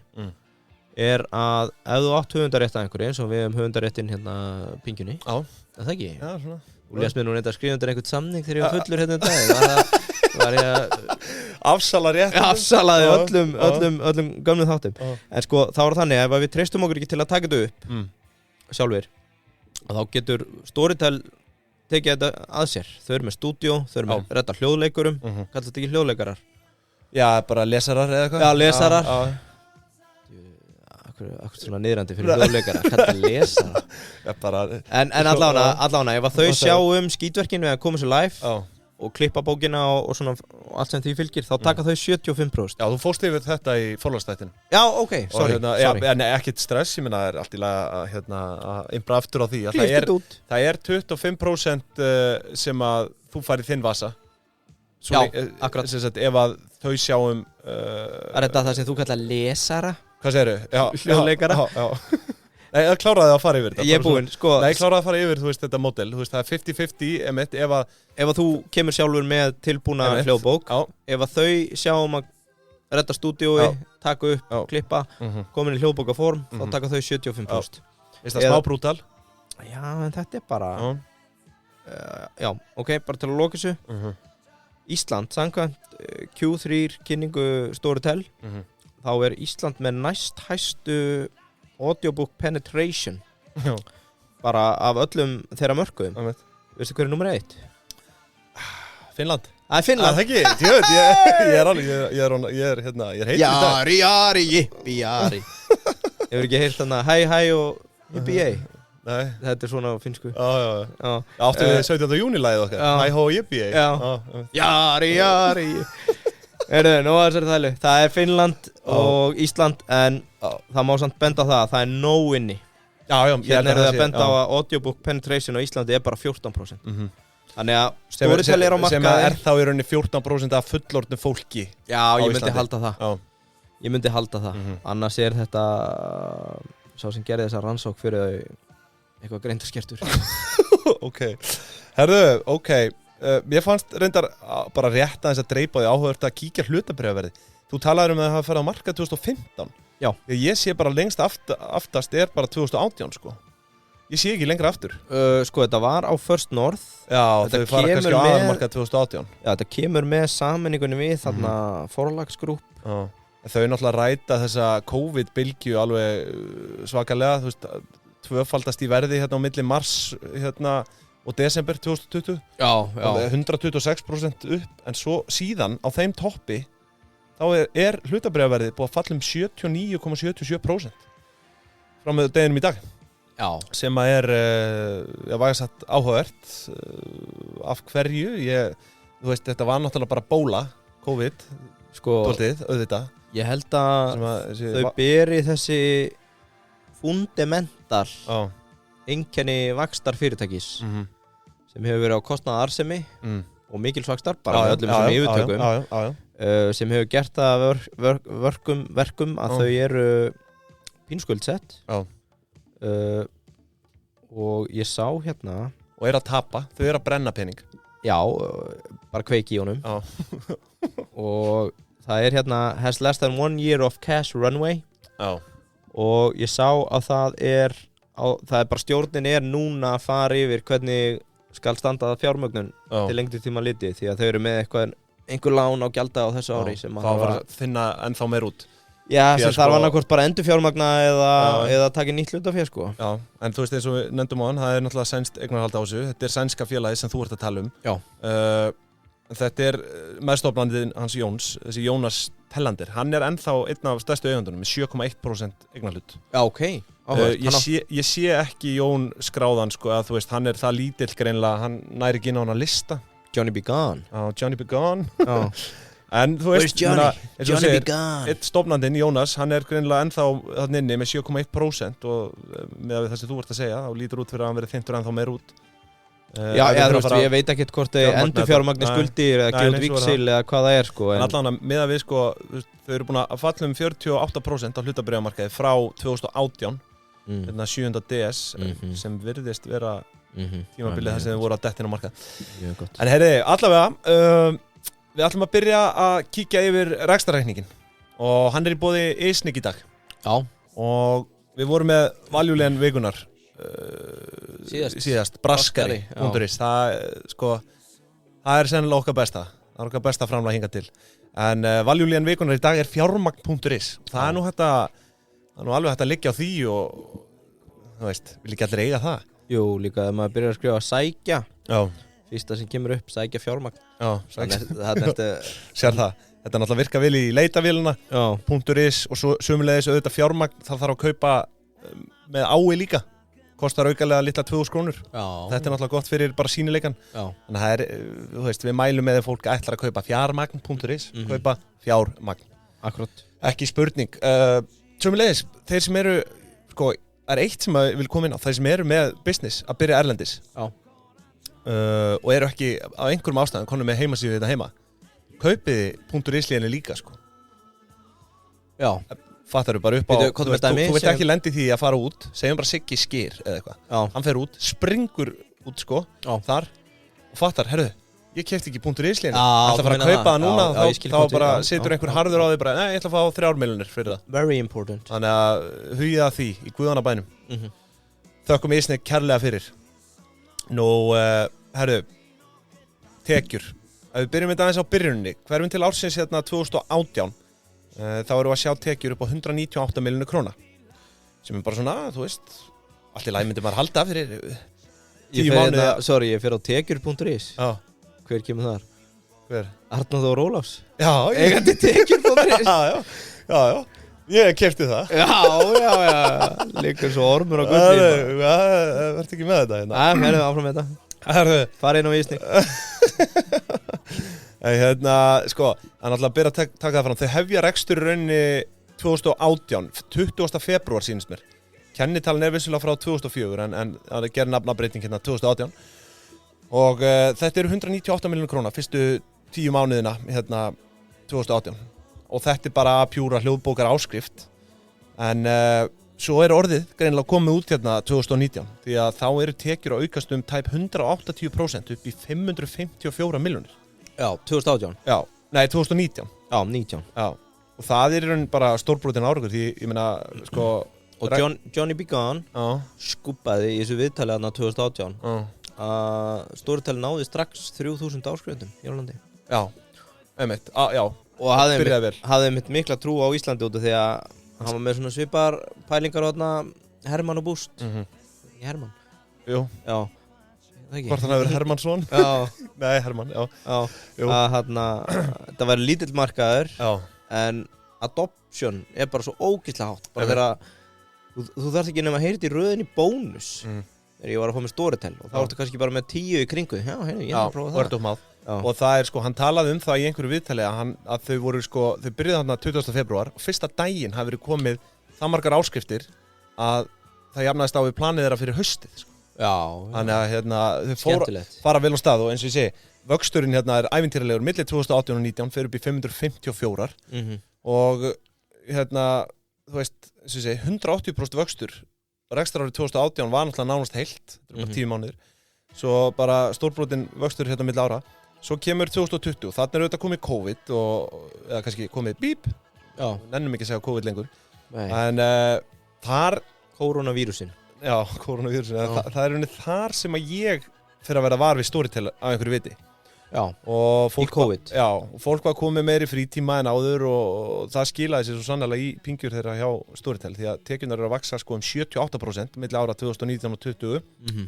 er að ef þú átt höfundarétt að einhverju eins og við höfundaréttin hérna pingjunni, er það ekki? Já, svona. Þú lést mér nú reynda að skrifa undir einhvern samning þegar ég var fullur hérna dag. Var ég að afsala rétt? Afsalaði öllum gömlum þáttum. En sko, þá er þannig að ef við treystum okkur ekki til að taka þetta upp sjálfur, þá getur Storytel tekið þetta að sér. Þau eru með stúdíó, þau eru með redda hljóðleikurum, kallast þetta ekki hljóðleikarar? Já, bara lesarar eða eitthvað? Já, lesarar. Akkur svona niðrandi fyrir hljóðleikara, kallast lesarar. En allavega, ef þau sjá skítverkin við að koma sér live og klippa bókina og svona og allt sem því fylgir, þá taka þau 75%. Já, þú fórst yfir þetta í forlagsþættinum. Já, ok, sorry. En ekkert stress, ég meina, það er allt í lagi að impra aftur á því. Það er 25% sem að þú fær í þinn vasa. Já, akkurat. Ef að þau sjáum... Er þetta það sem þú kallar lesara? Hvað segirðu? Hljóðleikara? Já. Nei, það kláraði að fara yfir þetta. Ég er búinn, sko. Nei, kláraði að fara yfir, þú veist, þetta model. Þú veist, það er 50-50 ef að þú kemur sjálfur með tilbúna hljóðbók, ef að þau sjáum að redda stúdíói, taka upp, klippa, komin í hljóðbókaform, þá taka þau 75%. Veist það smá brútal? Já, en þetta bara já, ok, bara til að loka þessu Ísland, samkvæmt Q3 kynningu Storytel þá Ísland með næst hæstu audiobook penetration bara af öllum þeirra mörkuðum veistu hver nummer 1? Finnland Finnland það ekki, ég er heitur í dag Jari, jippi hefur ekki heyrt þarna hæ og yippie nei þetta svona á finnsku já áttu við 17. júni-lagið okkar hæ ho yippie jari nú það Finnland og Ísland en það má samt benda á það nóg inni hérna það benda á að audiobook penetration á Íslandi bara 14% þannig að Storytel á markaði sem þá í rauninni 14% af fullorðnu fólki já, ég myndi halda það annars þetta sá sem gerði þessa rannsók fyrir eitthvað greindarskertur ok, herðu, ok mér fannst reyndar bara rétt að dreipa því áhugavert að kíkja hlutabréfaverði þú talaður að það hafa farið á markað 2015 já ég sé bara lengst aftast bara 2018 sko ég sé ekki lengra aftur sko þetta var á First North já þau fara kannski á aðalmarkað 2018 já þetta kemur með sammenningunni við þarna forlagsgrúp þau náttúrulega ræta þessa COVID-bylgju alveg svakalega þú veist tvöfaldast í verði hérna á milli mars hérna og desember 2020 já 126% upp en svo síðan á þeim toppi þá hlutabréfaverðið búið að falla 79,77% frá með deginum í dag já. Sem að vægast sagt áhugavert af hverju þú veist þetta var náttúrulega bara bóla COVID sko, auðvitað ég held að þau beri þessi fundamental einkenni vaxtar fyrirtækis sem hefur verið á kostnað arðsemi og mikils vaxtar bara með öllum sem yfirtökum sem hefur gert það verkum að þau pínskuldsett og ég sá hérna og að tapa, þau að brenna pening já, bara kveiki í honum og það hérna has less than 1 year of cash runway og ég sá að það bara stjórnin núna að fara yfir hvernig skal standa það fjármögnun til lengri tíma litið því að þau eru með einhver lán á gjalda á þessu ári sem þá var að finna ennþá meir út já, sem þarf annarkvort bara endur fjármagna eða taka nýtt hlutafé sko já, en þú veist eins og við nefndum á hann það náttúrulega sænst eignarhald á þessu þetta sænska félagi sem þú ert að tala um já þetta meðstofnandinn hans Jóns þessi Jónas Tellander, hann ennþá einn af stærstu eigendunum með 7,1% eignarhlut já, ok ég sé ekki Jón skráðan sko að þú veist, hann það lítill greinlega, hann næri ekki inn á hann að lista Johnny Be Gone Johnny Be Gone en þú veist Johnny Be Gone einn stofnandinn Jónas, hann greinilega ennþá þarna inni með 7,1% og með það sem þú ert að segja, þá lítur út fyrir að hann verið þyntur ennþá meir út já, þú veist, ég veit ekkert hvort endur fjármagni skuldir eða gefa út víxil eða hvað það sko en allan að miða við sko þau eru búin að falla 48% á hlutabréfamarkaði frá 2018 hérna 7. DS sem virðist vera tímabilið þar sem þau voru að dettin á markað en heyri, allavega við ætlum að byrja að kíkja yfir rekstrarreikningin og hann í boði Ísnik í dag já og við vorum með valjúlegan vikunar síðast Braskari.is það sennilega okkar besta það okkar besta framlag hingað til en valjúlegan vikunar í dag fjármagn.is það nú alveg hægt að liggja á því og þú veist, vil ekki allir eiga það jú, líka þegar maður byrjar að skrifa sækja já fyrsta sem kemur upp, sækja fjármagn já, sækja sér það, þetta náttúrulega virka vel í leitavélina .is og svo sömulegis auðvitað fjármagn það þarf að kaupa með ái líka kostar aukalega litla 2.000 krónur þetta náttúrulega gott fyrir bara sýnileikan þannig að þú veist, við mælum með að fólk ætlar að kaupa fjármagn.is kaupa fjármagn akkurat ekki spurning sömulegis, þeir sem eru sko, eitt sem að vil koma inn á þeir sem eru með business að byrja erlendis og eru ekki á einhverjum ástæðum konum með heimasíðu þetta heima kaupiði.is líðinni líka sko já fattar þú bara upp á þú veit ekki lendi því að fara út segjum bara Siggi Skýr eða eitthvað hann fer út, springur út sko þar og fattar, herðu ég keypti ekki .is líðinni ætla að fara að kaupa það núna þá bara setur einhver harður á því bara ég ætla að fá 3 milljónir fyrir það very important þannig að hugið að því í guðanabænum þökkum Ísneik kærlega fyrir. Nú, herru, tekjur. Ef við byrjum þetta aðeins á byrjunni, hverjum til ársins hérna 2018, þá erum við að sjá tekjur upp á 198 milljónir króna. Sem bara svona, þú veist, allt í lagi myndi maður halda fyrir 10 mánuði. Sorry, ég fer á tekjur.is. Já. Hver kemur þar? Hver? Arnar Þór Ólafs. Já. Eigandi tekjur.is. Já. Ég keypti það. Já. Liggur svo ormur á gulli. Vertu ekki með þetta hérna? Nei, verðum áfram með þetta. Fara inn á Ísneik. Hérna, sko, hann ætla að byrja að taka það fram. Þau hefja rekstur í rauninni 2018, 20. febrúar sýnist mér. Kennitalinn vissulega frá 2004 en það gerir nafnabreiting hérna 2018. Og þetta eru 198 milljónir króna fyrstu 10 mánuðina hérna 2018. Og þetta bara pjúra hljóðbókar áskrift. En svo orðið greinilega komið út hérna 2019 því að þá eru tekjur að aukast tæp 180% upp í 554 milljónir. Já, 2018. Já, nei 2019. Já, 19. Já, og það í raun bara stórbrotin árangur því ég meina sko... Og Johnny B. Gone skúpaði í þessu viðtali þarna 2018 að Storytel náði strax 3000 áskrifendum í Hollandi. Já, einmitt, já. Og hafði mitt mikla trú á Íslandi út af því að hann var með svona svipar pælingar á þarna Hermann og Boost. Ekki Hermann? Jú. Já. Hvort hann hefur Hermannsson? Já. Nei, Hermann, já. Já. Að þetta var lítill markaður en adoption bara svo ógeðslega hátt. Bara þegar þú þarft ekki nema að heyra þetta í röðinni bónus þegar ég var að fá með Storytel og þá ertu kannski bara með 10 í kringu. Já, ég var að prófa það. Og það sko, hann talaði það í einhverju viðtali að þau voru sko, þau byrjuði þarna 20. febrúar og fyrsta daginn hafi verið komið það margar áskriftir að það jafnaðist á við planið þeirra fyrir haustið sko. Já. Þannig að hérna, þau fara vel á stað og eins og ég segi, vöxturinn hérna ævintýralegur milli 2018 og 19 fer upp í 554 og hérna, þú veist, eins og ég segi, 180% vöxtur. Rekstrarárið 2018 var náttúrulega nánast heilt, þetta er bara 10 mánuðir. Svo bara stórbrotin vöxtur hérna milli ára. Svo kemur 2020, þarna auðvitað komið COVID eða kannski komið bíp. Já. Nennum ekki að segja COVID lengur. Nei. En þar... Koronavírusin. Já, koronavírusin. Það rauninni þar sem að ég fyrir að vera var við Storytel af einhverju viti. Já, og fólk í COVID. Já, og fólk var komið meiri frítíma en áður og það skilaði sér svo sannlega í pingjur þeirra hjá Storytel því að tekjurnar eru að vaksa sko 78% milli ára 2019 og 20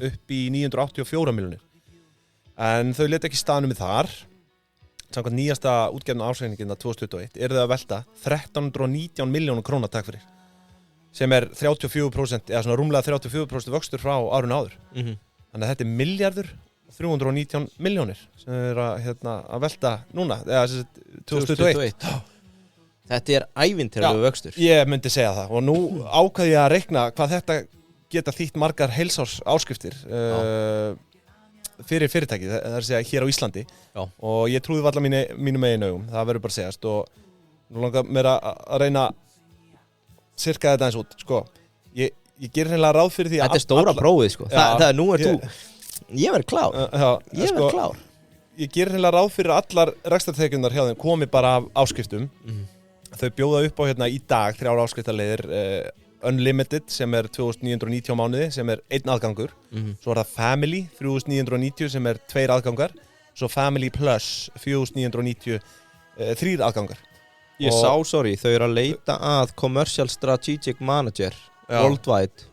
upp í 984 milljónir. En þau leta ekki staðnum í þar. Samkvæmt nýjasta útgefna ársreikningina 2021 eru þau að velta 1319 milljónir króna takk fyrir. Sem 34% eða svona rúmlega 34% vöxtur frá árinu áður. Þannig að þetta milljarður 319 milljónir sem að velta núna eða 2021. Þetta ævintýralegur vöxtur. Ég myndi segja það og nú ákvað ég að reikna hvað þetta geta þýtt margar heilsárs áskriftir. Fyrir fyrirtæki, það að segja hér á Íslandi. Já. Og ég trúði varla mínum eigin augum, það verður bara að segjast og nú langar mér að reyna sirka þetta eins út, sko. Ég gerir hreinlega ráð fyrir því að... Þetta er stóra prófið, sko. Það nú þú... Ég verð klár. Ég verð klár. Ég gerir hreinlega ráð fyrir að allar rekstrartekjurnar hjá þeim komi bara af áskriftum. Þau bjóða upp á hérna í dag 3 áskriftarleiðir Unlimited sem 2990 mánuði sem 1 aðgangur. Svo það Family 3990 sem 2 aðgangar. Svo Family Plus 4990 3 aðgangar. Ég sá, þau eru að leita að Commercial Strategic Manager Worldwide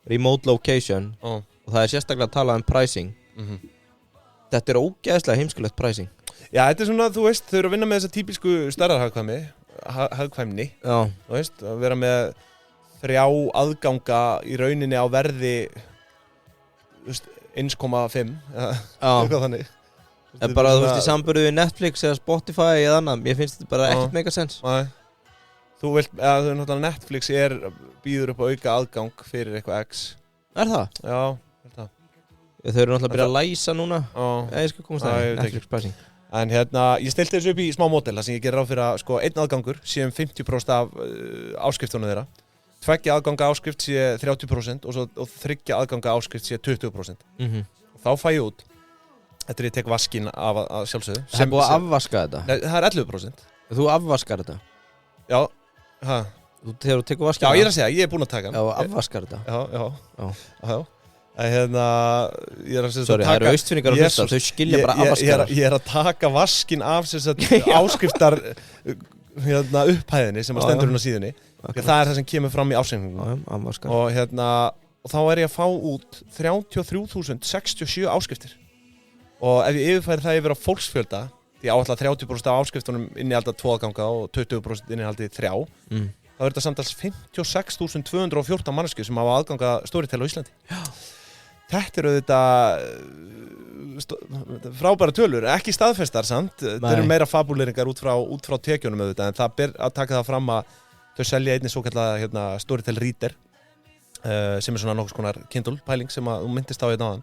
Remote Location og það sérstaklega að tala pricing. Þetta er ógeðslega heimskulegt pricing. Já, þetta svona, þú veist, þau eru að vinna með þessa típisku stærðarhagkvæmni. Já. Þú veist, að vera með 3 aðganga í rauninni á verði 1,5 eitthvað þannig. Það bara, þú veist, í samburðu við Netflix eða Spotify eða annað, mér finnst þetta bara ekkert mega sens. Nei. Þú vilt, Netflix býður upp á auka aðgang fyrir eitthvað X. Það? Já, það. Þau eru náttúrulega að byrja að læsa núna. Ég skal komast það, Netflix pricing. En ég stilti þessu upp í smá módel, þar sem ég gerir ráð fyrir að sko 1 aðgangur sé 50% af áskriftunum þeirra. 2 aðganga áskrift sé 30% og 3 aðganga áskrift sé 20%. Þá fæ ég út, eftir ég tek vaskinn af að sjálfsögðu. Það er búið að afvaska þetta? Nei, það 11%. Þú afvaskar þetta? Já, Þegar þú tekur vaskinn? Já, ég að segja, ég búinn að taka hann. Já, afvaskar þetta? Já. Sorry, það eru austfinningar að hlusta, þau skilja bara afvaskar. Ég að taka vaskin af áskriftar upphæðinni sem að stendur hún á síðunni. Það er það sem kemur fram í ársreikningnum. Og þá ég að fá út 33.067 áskriftir. Og ef ég yfirfæri það yfir á fólksfjölda, því áallega 30% af áskriftunum innihalda 2 aðganga og 20% innihaldi 3, þá þetta samtals 56.214 manneskjur sem hafa aðganga Storytel á Íslandi. Já. Þetta auðvitað frábæra tölur, ekki staðfestar samt. Það eru meira fabuleringar út frá tekjunum auðvitað, en það ber að taka það fram að þau selja einnig svokallaða Storytel Reader, sem svona nokkuð konar Kindle pæling sem að þú myndist á áðan.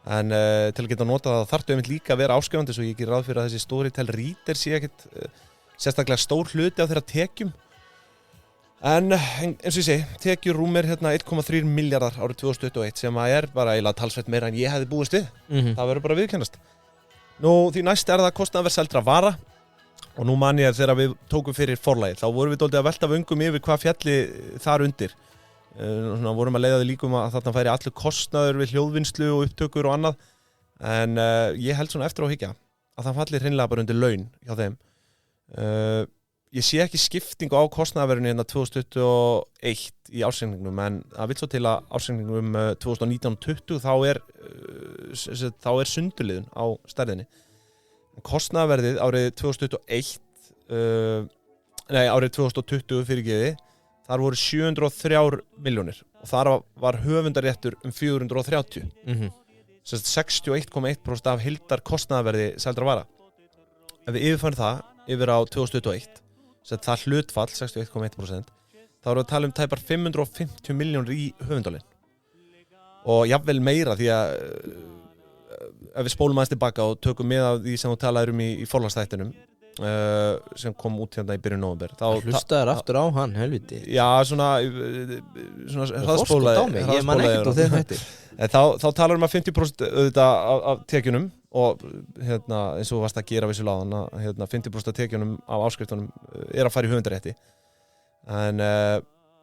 En til að geta nota það þarftu einmitt líka að vera áskrifandi, svo ég gerir ráð fyrir að þessi Storytel Reader sé ekkert sérstaklega stór hluti á þeirra tekjum. En eins og ég segi, tekjur rúmir 1,3 miljardar árið 2021 sem að bara eiginlega talsvert meira en ég hefði búist við. Það verður bara viðurkennast. Nú því næst það kostnaðarverð seldra vara og nú man ég þegar við tókum fyrir forlagið, þá vorum við dálítið að velta vöngum yfir hvað fjalli þar undir. Vorum að leiða því líkum að þarna færi allur kostnaður við hljóðvinnslu og upptökur og annað, en ég held svona eftir á hyggja að það fallir hreinlega bara undir laun hjá þeim. Ég sé ekki skiptingu á kostnaðarverðinu 2021 í ársreikningnum, en það vill svo til að ársreikningnum 2019-20 þá sundurliðun á stærðinni. Kostnaðarverðið árið 2020 fyrirgefiði, þar voru 703 milljónir og þar var höfundaréttur 430. 61,1% af heildar kostnaðarverði seldra vara. Ef við yfirfærum það yfir á 2021, það hlutfall 61,1%, þá erum við að tala tæpar 550 milljónir í höfundalinn. Og jafnvel meira því að ef við spólum aðeins tilbaka og tökum með af því sem þú talaðir í forlagsþættinum, sem kom út í byrjun nóvember. Hlustaður aftur á hann, helviti. Já, svona hraðspólaði. Ég man ekkert á þeim hætti. Þá talar að 50% auðvitað af tekjunum og eins og varst að gera vissu láðan að 50% af tekjunum af áskriftunum að fara í höfundarétti. En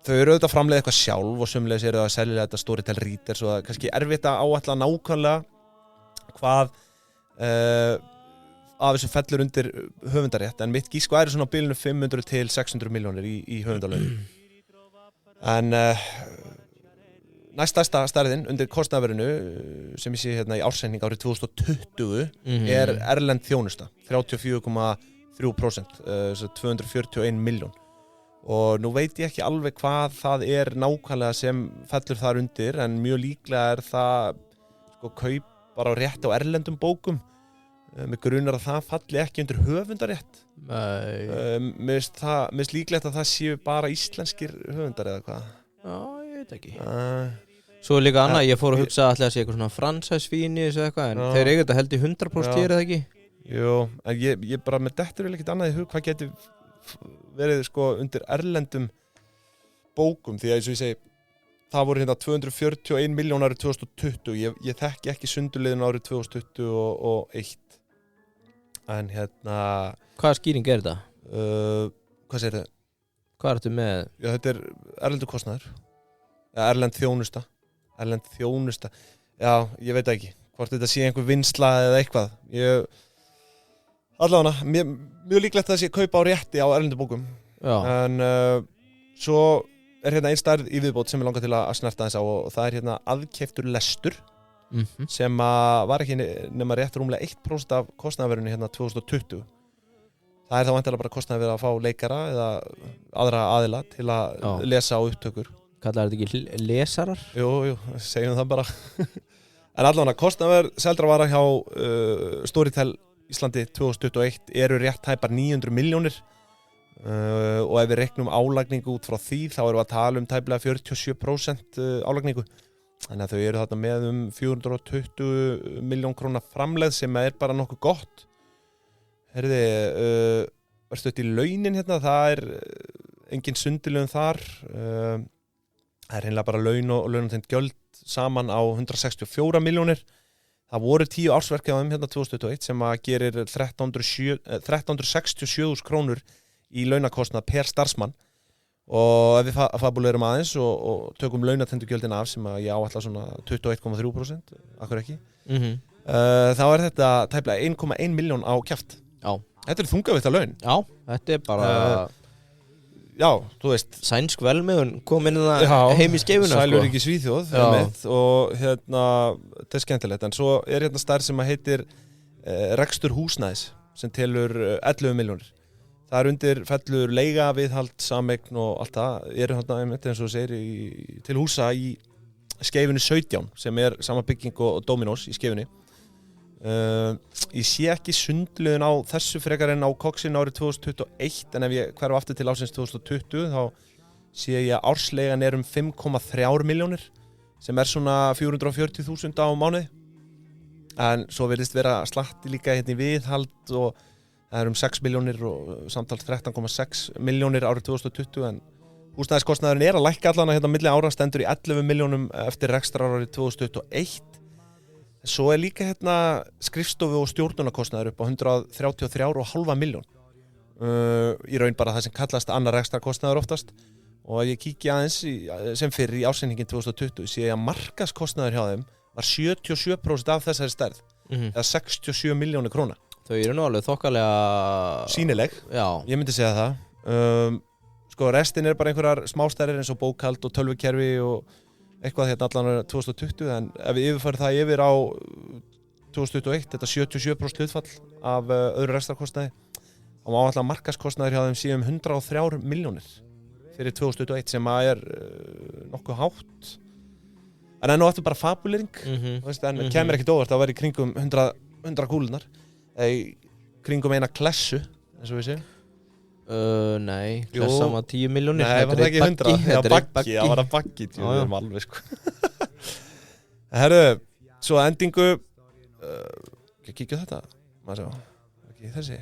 þau eru auðvitað að framleiða eitthvað sjálf og sömulegis eru að selja þetta Storytel Reader, svo það er kannski erfitt að áætla nákvæmlega hvað af þessu fellur undir höfundarétt, en mitt gísk væri svona á bilinu 500 til 600 milljónir í höfundalögum. En næststærsta stærðin undir kostnaðarverðinu sem ég sé í ársreikning árið 2020 erlend þjónusta, 34,3%, 241 miljón. Og nú veit ég ekki alveg hvað það nákvæmlega sem fellur þar undir, en mjög líklega það kaup bara á rétt á erlendum bókum. Mig grunar að það falli ekki undir höfundarétt. Mér finnst líklegt að það séu bara íslenskir höfundar eða hvað. Já, ég veit ekki. Svo líka annað, ég fór að hugsa að það sé eitthvað svona fransæsvíni eða eitthvað, en þeir eiga þetta held í 100% hér eða ekki? Jú, en ég bara með dettur ekkert annað í hug hvað geti verið undir erlendum bókum, því að eins og ég segi, það voru 241 miljón árið 2020, ég þekki ekki sundurliðun árið 2021. En hvaða skýring þetta? Hvað segir þið? Hvað ertu með? Já, þetta erlendur kostnaður. Erlend þjónusta. Já, ég veit ekki hvort þetta sé einhver vinsla eða eitthvað. Allavega, mjög líklegt að það sé kaupa á rétti á erlendu bókum. Já. En svo ein stærð í viðbót sem ég langar til að snerta þess á, og það aðkeyptur lestur. Sem var ekki nema rétt rúmlega 1% af kostnaðarverðinu 2020. Það þá væntanlega bara kostnaður við að fá leikara eða aðra aðila til að lesa á upptökur. Kallar þetta ekki lesarar? Jú, segjum það bara. En allavega, kostnaður seldra vara hjá Storytel Íslandi 2021 eru rétt tæpar 900 milljónir. Og ef við reiknum álagningu út frá því, þá erum við að tala tæplega 47% álagningu. Þannig að þau eru þarna með 420 miljón króna framlegð sem bara nokkuð gott. Herði, verðstu þetta í launin það engin sundurliðun þar. Það hreinlega bara laun og launatengt gjöld saman á 164 milljónir. Það voru 10 ársverk hjá þeim 2021 sem að gerir 1367.000 krónur í launakostnað per starfsmann. og ef við fabulerum aðeins og tökum launatendugjöldin af sem að ég áætla svona 21,3%, akkur ekki þá þetta tæplega 1,1 milljón á kjaft. Já. Þetta þungavítta laun. Já, þetta bara já, þú veist sænsk velmegun kom inn heim í skeifuna sælur ekki Svíþjóð og þetta skemmtilegt, en svo stærð sem að heitir rekstur húsnæðis sem telur 11 milljónir. Það undir fellur leiga, viðhald, sameign og allt það þarna eins og segir til húsa í skeifunni 17 sem sama bygging og Dominos í skeifunni. Ég sé ekki sundliðun á þessu frekar en á koksin árið 2021, en ef ég hverf aftur til ásins 2020 þá sé ég að ársleigan 5,3 milljónir sem svona 440.000 á mánuði. En svo virðist vera slatti líka í viðhald og það 6 milljónir og samtals 13,6 milljónir árið 2020, en húsnæðiskostnaðurinn að lækka allan milli ára, stendur í 11 milljónum eftir rekstrarárið 2021. Svo líka skrifstofu og stjórnunarkostnaður upp á 133,5 milljón. Í raun bara það sem kallast annar rekstrarkostnaður oftast, og ég kíki aðeins sem fyrir í ársreikningin 2020 sé ég að markaðskostnaður hjá þeim var 77% af þessari stærð, eða 67 milljónir króna. Þau nú alveg þokkalega sýnileg, já. Ég myndi segja það. Restin bara einhverjar smástærðir eins og bókhald og tölvukerfi og eitthvað allan 2020, en ef við yfirfærum það yfir á 2021, þetta 77% hlutfall af öðru rekstrarkostnaði, og má alltaf markaðskostnaður hjá þeim síðan 103 milljónir fyrir 2021 sem nokkuð hátt. En nú eftir bara fabulering, en kemur ekkert óvart að vera í kringum 100 kúlunar, kringum eina klessu, eins og við séum. Nei, klessa var 10 milljónir. Nei, var það ekki 100? Já, það var að baggi, við erum alveg Herru, svo endingu, kíkja þetta, maður sjá, ekki þessi.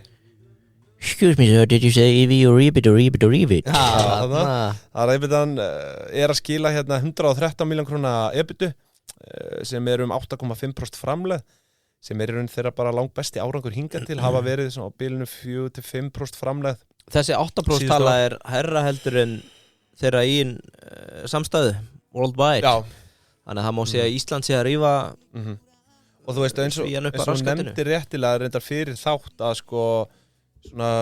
Excuse me sir, did you say EV or EBIT or EBIT or EBIT? Það EBITan að skila 113 miljón króna EBITu sem um 8,5% framlegð, sem í raun þeirra bara langt besti árangur hingað til, hafa verið á bilinu 4-5% framlegð. Þessi 8% tala herra heldur en þeirra í samstæðu worldwide. Já. Þannig að það má segja að Ísland sé að rífa og þú veist eins og nefndir réttilega reyndar fyrir þátt að svona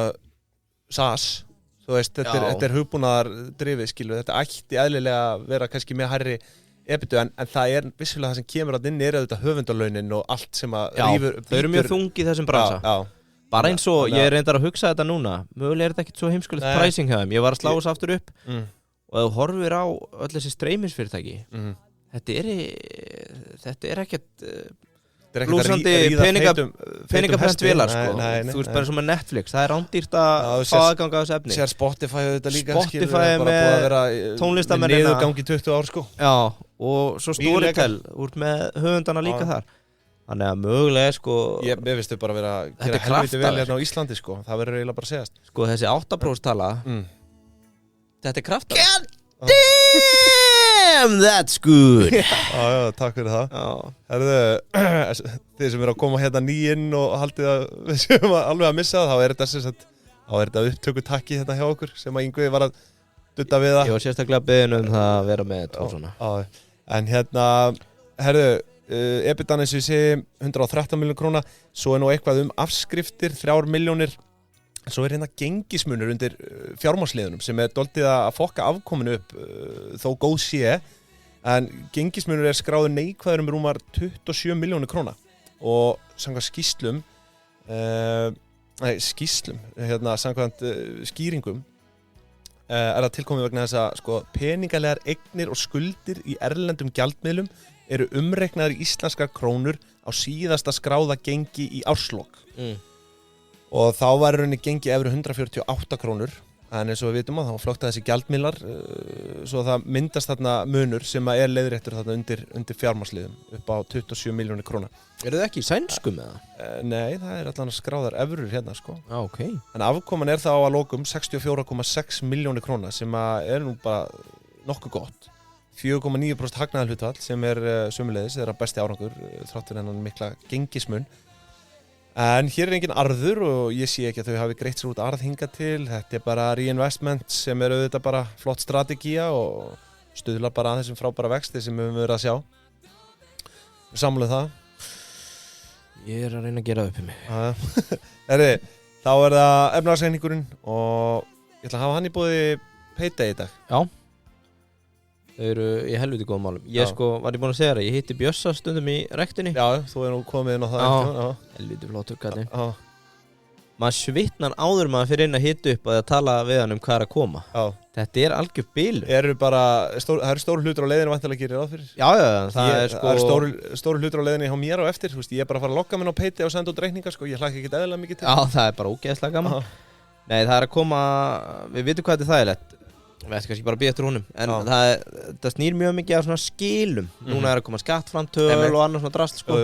SAS, þú veist, þetta hugbúnaðar drifið, þetta ætti eðlilega vera kannski með hærri EBITu, en það vissulega það sem kemur að inn þetta höfundalaunin og allt sem að rífur. Þau eru mjög þungi í þessum bransa. Bara eins og ég reyndar að hugsa þetta núna, mögulega þetta ekkert svo heimskulegt pricing hjá þeim. Ég var að slá þess aftur upp og ef þú horfir á öll þessi streymisfyrirtæki, þetta ekkert blúsandi peningabrænt vélar, þú veist bara eins og með Netflix, það rándýrt að fá aðgang að þessu efni. Sér Spotify þetta líka, Spotify með tónlistamennina, niðurgangi 20 ár Já, og svo Storytel úr með höfundana líka þar. Þannig að mögulega ég finnst þau bara vera að gera helviti vel hérna á Íslandi það verður eiginlega bara að segjast. Þessi 8% tala, þetta kraftar. God damn, that's good. Já, takk fyrir það. Herðu, þið sem að koma hérna nýinn og haldið að við séum alveg að missa það, þá þetta upptökutakki hérna hjá okkur sem að Ingvi var að dutta við það. Ég var sérstaklega beðin það að vera með tósuna. En herðu, EBITan eins og ég segi 113 miljónir króna, svo nú eitthvað afskriftir 3 milljónir, svo gengismunur undir fjármagnsliðunum sem dálítið að fokka afkominu upp þó góð sé, en gengismunur skráður neikvæður rúmar 27 milljónir króna og samkvæmt samkvæmt skýringum það tilkomið vegna þess að peningalegar eignir og skuldir í erlendum gjaldmiðlum eru umreiknaðar í íslenskar krónur á síðasta skráða gengi í árslok. Og þá var gengi evru 148 krónur, en eins og við vitum þá flökta þessi gjaldmiðlar svo það myndast þarna munur sem leiðréttur þarna undir fjármagnsliðum upp á 27 milljónir króna. Eru þið ekki í sænskum eða? Nei, það allan skráðar evrur hérna Okay. En afkoman þá að lokum 64,6 milljónir króna sem nú bara nokkuð gott. 4,9% hagnaðarhlutfall sem sömuleiðis þeirra besti árangur þrátt fyrir þennan mikla gengismun. En hér engin arður og ég sé ekki að þau hafi greitt sér út arð hingað til. Þetta bara reinvestment sem auðvitað bara flott strategía og stuðlar bara að þessum frábæra vexti sem við höfum verið að sjá. Við samluðum það. Ég að reyna að gera upp í mig. Þá það efnahagsreikningurinn og ég ætla að hafa hann í boði Payday í dag. Já. Þau eru í helviti góðum málum. Ég var ég búin að segja það, ég hitti Bjössa stundum í rektinni. Já, þú nú komið inn á það. Já. Helviti flottur kallinn. Já. Maður svitnar áður maður fyrir inn að hitta upp að tala við hann hvað að koma. Já. Þetta algjör bilur. Það eru stóru hlutur á leiðinu væntanlega gerir ráð fyrir. Já, það eru stóru hlutur á leiðinu hjá mér og eftir. Ég bara að fara að logga minn á Payday og senda út reikninga. Ég hlakka ekkert eðlilega mikið til. Já, það bara ógeðslega gaman. Nei, það að koma, við vitum hvað þetta þægilegt. Við ætlum kannski bara að býja eftir honum. En það snýr mjög mikið af svona skilum. Núna að koma skattframtöl og annað svona drast, sko.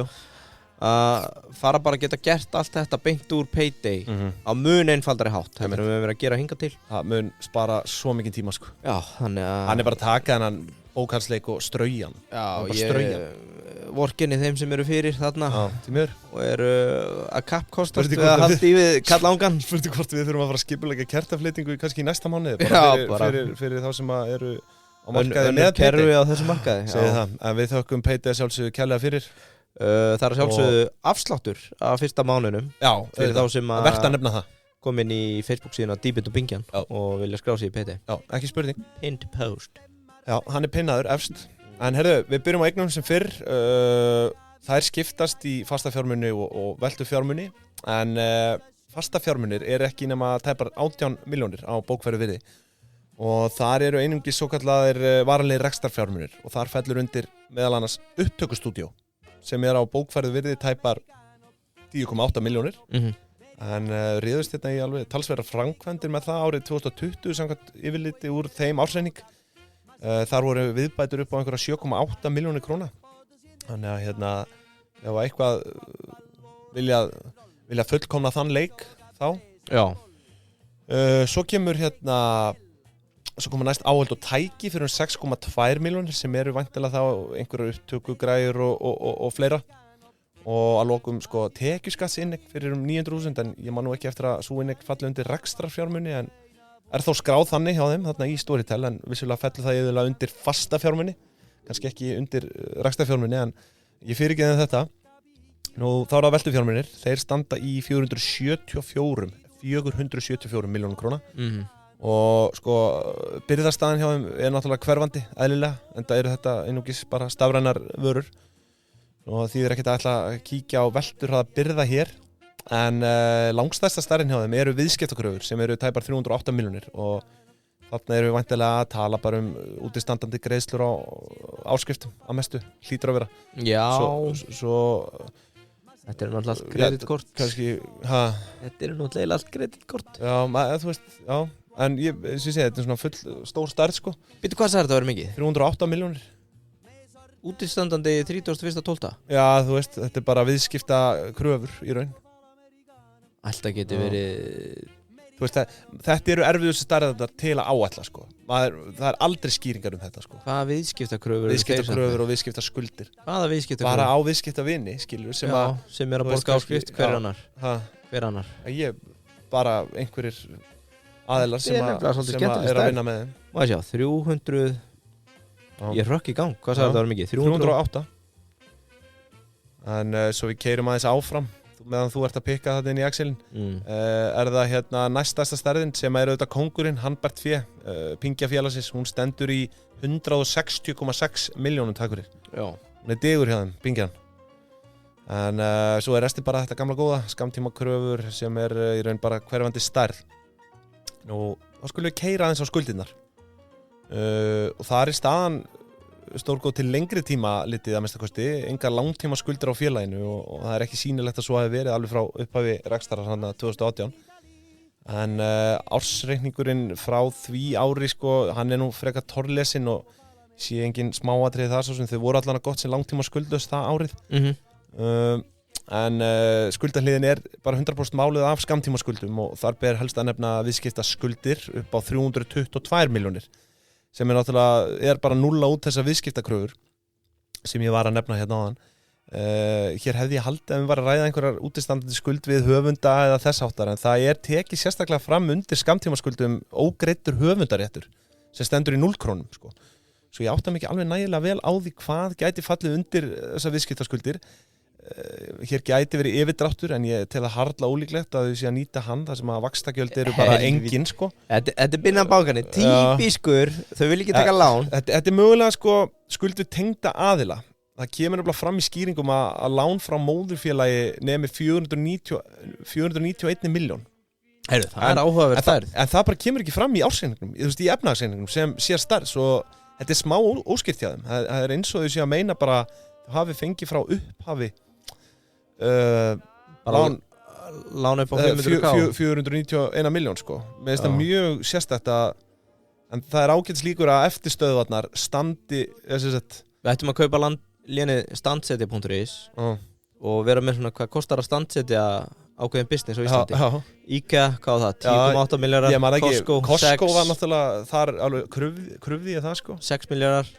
Fara bara að geta gert allt þetta beint úr Payday á mun einfaldari hátt þetta við verið að gera hingað til það mun spara svo mikið tíma sko. Já, hann bara að taka þennan bókhaldsleik og strauja hann. Já, vorkinni þeim sem eru fyrir þarna og eru að kappkostast við að halda í við kallangan. Spurðu hvort við þurfum að fara að skipuleggja kertafleitingu kannski í næsta mánuði fyrir þá sem eru á markaði með Payday á þessu markaði. En við þökkum Payday sjálfsögðu kærlega fyrir. Það er sjálfsögðu afsláttur af fyrsta mánuðinum. Já, fyrir þá sem verðt að nefna það. Kom inn í Facebook síðuna Dýbind og Bingjan og vilja skrá sig í Payday. Já, ekki spurning. Pinned post. Já, hann pinnaður efst. En herðu, við byrjum á eignum sem fyrr. Það skiptast í fasta fjármuni og veltu fjármuni. En fasta fjármunir ekki nema tæpar 18 milljónir á bókfæru virði. Og þar eru einungis svokallaðir varanlegir rekstrarfjármunir og þar fellur undir meðal annars upptökustúdíó sem á bókfærið virði tæpar 10,8 milljónir. En réðust þetta í alveg talsverðar framkvæmdir með það árið 2020 samkvæmt yfirliti úr þeim ársreikning. Þar voru viðbætur upp á einhverja 7,8 milljónir króna. Þannig að ef eitthvað vilja fullkomna þann leik þá. Já. Svo koma næst áhöld og tæki fyrir 6,2 milljónir sem eru væntanlega þá einhverjar upptökugræjur og fleira. Og að lokum tekjuskattsinneign fyrir 900.000 en ég man nú ekki eftir að sú inneign falli undir rekstrarfjármuni en þó skráð þannig hjá þeim þarna í Storytel en vissulega fellur það yfirlega undir fasta fjármuni, kannski ekki undir rekstrarfjármuni en ég fyrirgeði þetta. Nú þá það veltufjármunir, þeir standa í 474 milljónum króna. Og byrðarstaðan hjá þeim náttúrulega hverfandi eðlilega enda eru þetta einungis bara stafrænar vörur og því ekki að ætla að kíkja á velturhraða byrða hér en langstærsta stærðin hjá þeim eru viðskiptakröfur sem eru tæpar 308 milljónir og þarna eru við væntanlega að tala bara útistandandi greiðslur á áskriftum að mestu, hlýtur að vera. Já. Svo þetta er náttúrulega allt kreditkort. Kannski, þetta er náttúrulega allt kreditkort. Já, þú veist, já. En ég segi þetta svona full stór stærð sko. Býttu hvað sagði þetta að vera mikið? 308 milljónir. Útistandandi 31.12. Já, þú veist, þetta er bara viðskipta kröfur í raun. Alltaf geti verið. Þú veist, þetta eru erfiðustu stærðar til að áætla sko. Það aldrei skýringar þetta sko. Hvaða viðskiptakröfur? Viðskiptakröfur og viðskiptaskuldir. Hvaða viðskiptakröfur? Bara á viðskiptavini, skilur sem að borga áskrift. Hver annar? Ég bara einhverjir aðeilar sem að vinna með þeim. Má ég sjá, 300. Ég rökk í gang. Hvað sagði þetta var mikið? 308. En svo við keyrum aðeins áfram meðan þú ert að pikka þetta inn í Excelin. Það næstasta stærðin sem auðvitað kóngurinn Hanbert Fé, Pingja félagsins, hún stendur í 160,6 milljónum takkurir. Já. Hún digur hjá þeim, Pingjan. En svo resti bara þetta gamla góða, skammtímakröfur sem í raun bara hverfandi stærð. Nú, þá skulum við keyra aðeins á skuldirnar. Og það staðan stórgóð til lengri tíma litið að minnstakosti, engar langtíma skuldir á félaginu og það ekki sýnilegt að svo hafi verið alveg frá upphafi rekstrar 2018. En ársreikningurinn frá því ári hann nú frekar torrlesinn og sé engin smáatriði þar svo sem þau voru allan gott sem langtíma skuldlaus það árið. En skuldahliðin bara 100% málið af skammtíma skuldum og þar ber helst að nefna viðskipta skuldir upp á 322 milljónir sem náttúrulega bara nulla út þessa viðskiptakröfur sem ég var að nefna hérna áðan Hér hefði ég haldið að við var að ræða einhverjar útistandandi skuld við höfunda eða þess áttar, en það tekið sérstaklega fram undir skammtímaskuldum ógreiddur höfundaréttur sem stendur í 0 krónum sko. Svo ég átta mikið alveg nægilega vel á því hvað gæti fallið undir þessar viðskiptaskuldir. Hér gæti verið yfirdráttur, en ég tel að harla ólíklegt að þau sé að nýta hann þar sem að vaxtagjöld eru bara engin sko. Þetta binna bákanni, típiskur, þau vil ekki taka lán. Þetta mögulega sko skuldur tengda aðila. Það kemur nefnilega fram í skýringum að lán frá móðurfélagi nemi 491 milljón. Heyrðu, það áhugaverð stærð. En það bara kemur ekki fram í ársreikningum, í efnahagsreikningum sem sé stærð, svo þetta smá óskipt hjá þeim. Það eins og þau sé að meina bara hafi fengið frá upphafi lán upp á 491 miljón sko. Mér finnst það mjög sérstætt en það ágætis líkur að eftirstöðvarnar standi Við ættum að kaupa lénið standsetja.is og vera með svona hvað kostar að standsetja ákveðin business á Íslandi. IKEA, hvað var það? 10,8 milljarðar, Costco var náttúrulega þar alveg krufði ég það sko. 6 milljarðar,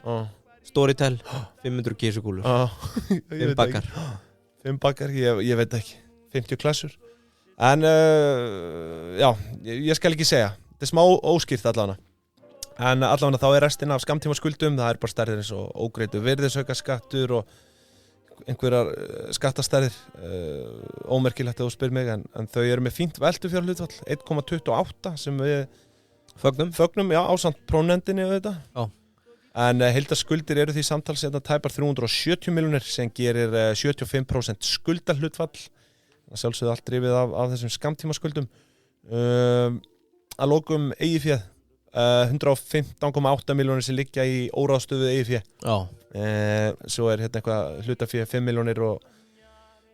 Storytel 500 kísukúlur 5 bakkar 5 bakkar, ég veit ekki 50 klassur. En já, ég skal ekki segja. Þetta smá óskýrt allavega. En allavega þá restin af skammtímaskuldum, það bara stærðir eins og ógreiddur virðisaukaskattur og einhverjar skattastærðir, ómerkilegt að þú spyr mig, en þau eru með fínt veltufjárhlutfall 1,28 sem við fögnum já, ásamt prófnefndinni auðvitað. En heildarskuldir eru því samtals tæpar 370 milljónir sem gerir 75% skuldahlutfall. Það sjálfsögðu allt drifið af þessum skammtímaskuldum. Að lokum eigið féð 115,8 milljónir sem liggja í óráðstöfuðu eigið féð. Svo eitthvað hlutaféð 5 milljónir og